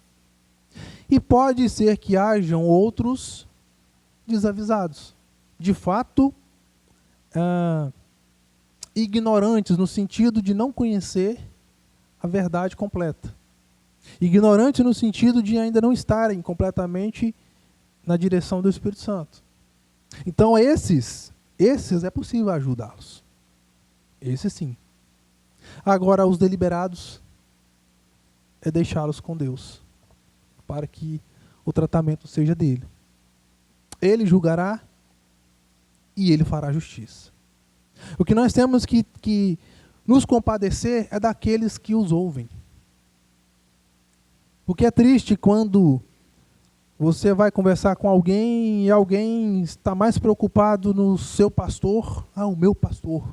E pode ser que hajam outros desavisados. De fato, ignorantes no sentido de não conhecer a verdade completa. Ignorantes no sentido de ainda não estarem completamente na direção do Espírito Santo. Então esses é possível ajudá-los. Esses sim. Agora, os deliberados é deixá-los com Deus, para que o tratamento seja dele. Ele julgará e ele fará justiça. O que nós temos que Nos compadecer é daqueles que os ouvem. Porque é triste quando você vai conversar com alguém e alguém está mais preocupado no seu pastor, o meu pastor,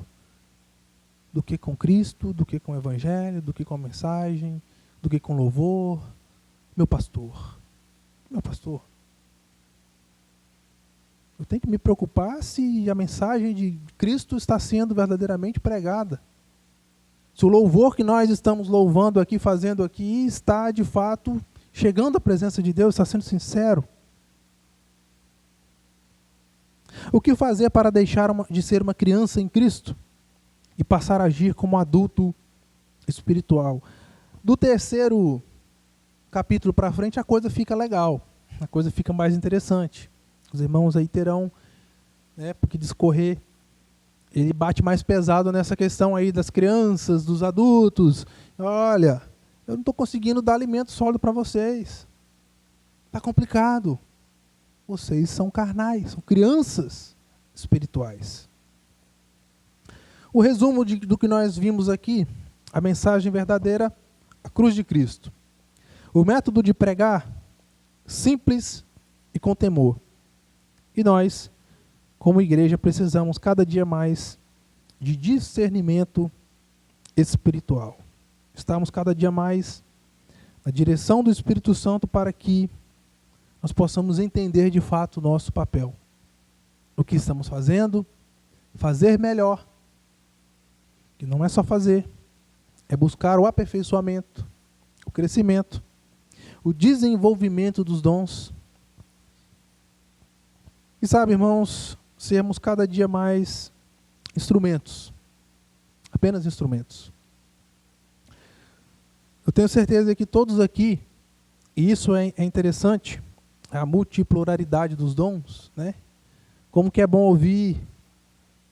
do que com Cristo, do que com o Evangelho, do que com a mensagem, do que com louvor. Meu pastor. Eu tenho que me preocupar se a mensagem de Cristo está sendo verdadeiramente pregada. Se o louvor que nós estamos louvando aqui, fazendo aqui, está de fato chegando à presença de Deus, está sendo sincero. O que fazer para deixar de ser uma criança em Cristo e passar a agir como adulto espiritual? Do 3º capítulo para frente, a coisa fica legal, a coisa fica mais interessante. Os irmãos aí terão, porque discorrer, ele bate mais pesado nessa questão aí das crianças, dos adultos. Olha, eu não estou conseguindo dar alimento sólido para vocês. Está complicado. Vocês são carnais, são crianças espirituais. O resumo do que nós vimos aqui, a mensagem verdadeira, a cruz de Cristo. O método de pregar, simples e com temor. E nós, como igreja, precisamos cada dia mais de discernimento espiritual. Estamos cada dia mais na direção do Espírito Santo para que nós possamos entender de fato o nosso papel. O que estamos fazendo, fazer melhor. Que não é só fazer, é buscar o aperfeiçoamento, o crescimento, o desenvolvimento dos dons. E sabe, irmãos, sermos cada dia mais instrumentos, apenas instrumentos. Eu tenho certeza que todos aqui, e isso é interessante, a multipluralidade dos dons, né? Como que é bom ouvir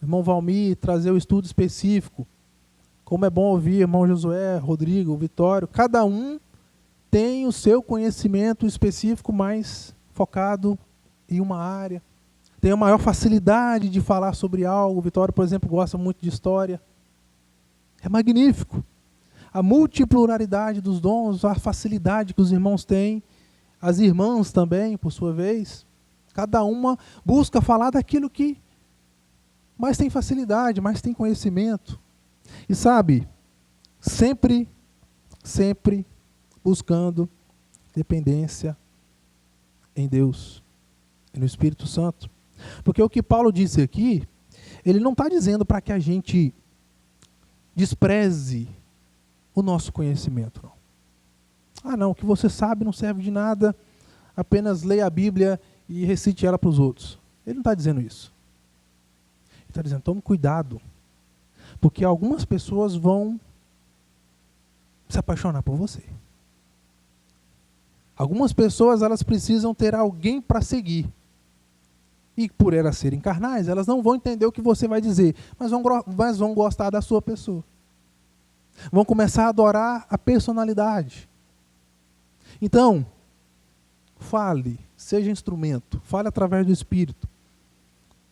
o irmão Valmir trazer o estudo específico, como é bom ouvir o irmão Josué, Rodrigo, Vitório, cada um tem o seu conhecimento específico mais focado em uma área, tem a maior facilidade de falar sobre algo. O Vitório, por exemplo, gosta muito de história. É magnífico. A multipluralidade dos dons, a facilidade que os irmãos têm, as irmãs também, por sua vez, cada uma busca falar daquilo que mais tem facilidade, mais tem conhecimento. E sabe, sempre buscando dependência em Deus e no Espírito Santo. Porque o que Paulo disse aqui, ele não está dizendo para que a gente despreze o nosso conhecimento. Não. Não, o que você sabe não serve de nada, apenas leia a Bíblia e recite ela para os outros. Ele não está dizendo isso. Ele está dizendo, tome cuidado, porque algumas pessoas vão se apaixonar por você. Algumas pessoas, elas precisam ter alguém para seguir. E por elas serem carnais, elas não vão entender o que você vai dizer, mas vão gostar da sua pessoa. Vão começar a adorar a personalidade. Então, fale, seja instrumento, fale através do Espírito.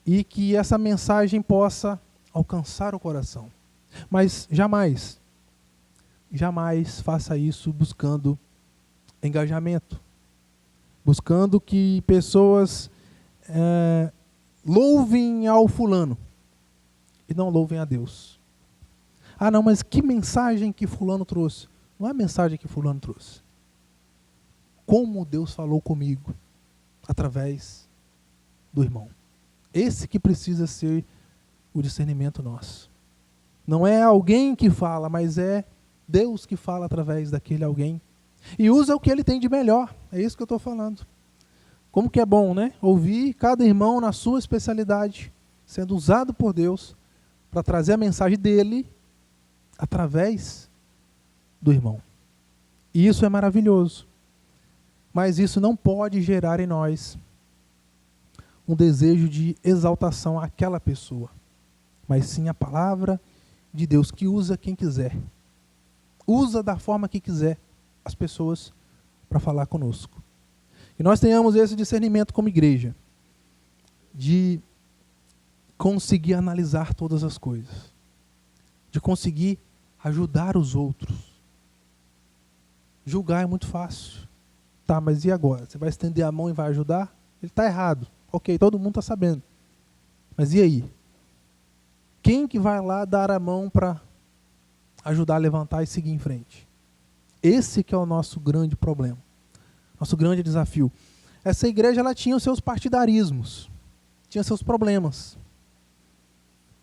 E que essa mensagem possa alcançar o coração. Mas jamais faça isso buscando engajamento. Buscando que pessoas louvem ao fulano e não louvem a Deus. Não, mas que mensagem que fulano trouxe? Não é a mensagem que fulano trouxe. Como Deus falou comigo através do irmão. Esse que precisa ser o discernimento nosso. Não é alguém que fala, mas é Deus que fala através daquele alguém. E usa o que ele tem de melhor. É isso que eu estou falando. Como que é bom, né? Ouvir cada irmão na sua especialidade, sendo usado por Deus para trazer a mensagem dele através do irmão. E isso é maravilhoso. Mas isso não pode gerar em nós um desejo de exaltação àquela pessoa, mas sim a palavra de Deus, que usa quem quiser. Usa da forma que quiser as pessoas para falar conosco. Que nós tenhamos esse discernimento como igreja, de conseguir analisar todas as coisas. de conseguir ajudar os outros. Julgar é muito fácil. Tá, mas e agora? Você vai estender a mão e vai ajudar? Ele está errado. Ok, todo mundo está sabendo. Mas e aí? Quem que vai lá dar a mão para ajudar a levantar e seguir em frente? Esse que é o nosso grande problema. Nosso grande desafio. Essa igreja, ela tinha os seus partidarismos. Tinha seus problemas.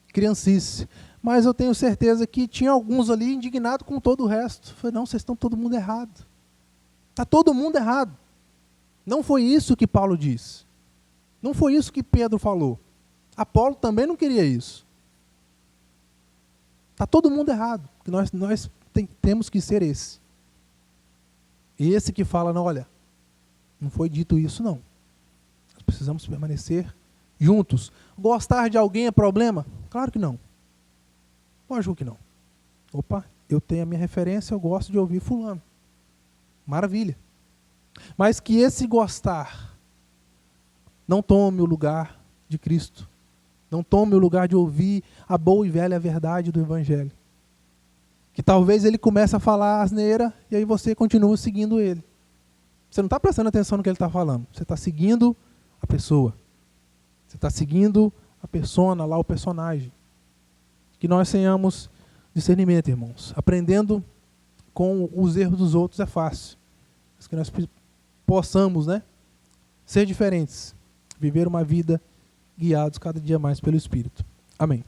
Criancice. Mas eu tenho certeza que tinha alguns ali indignados com todo o resto. Falei, não, vocês estão todo mundo errado. Está todo mundo errado. Não foi isso que Paulo disse. Não foi isso que Pedro falou. Apolo também não queria isso. Está todo mundo errado. Nós temos que ser esse. Esse que fala, não, olha, não foi dito isso não. Nós precisamos permanecer juntos. Gostar de alguém é problema? Claro que não. Lógico que não. Opa, eu tenho a minha referência, eu gosto de ouvir fulano. Maravilha. Mas que esse gostar não tome o lugar de Cristo. Não tome o lugar de ouvir a boa e velha verdade do Evangelho. Que talvez ele comece a falar asneira e aí você continua seguindo ele. Você não está prestando atenção no que ele está falando. Você está seguindo a pessoa. Você está seguindo a persona, lá o personagem. Que nós tenhamos discernimento, irmãos. Aprendendo com os erros dos outros é fácil. Mas que nós possamos, ser diferentes. Viver uma vida guiados cada dia mais pelo Espírito. Amém.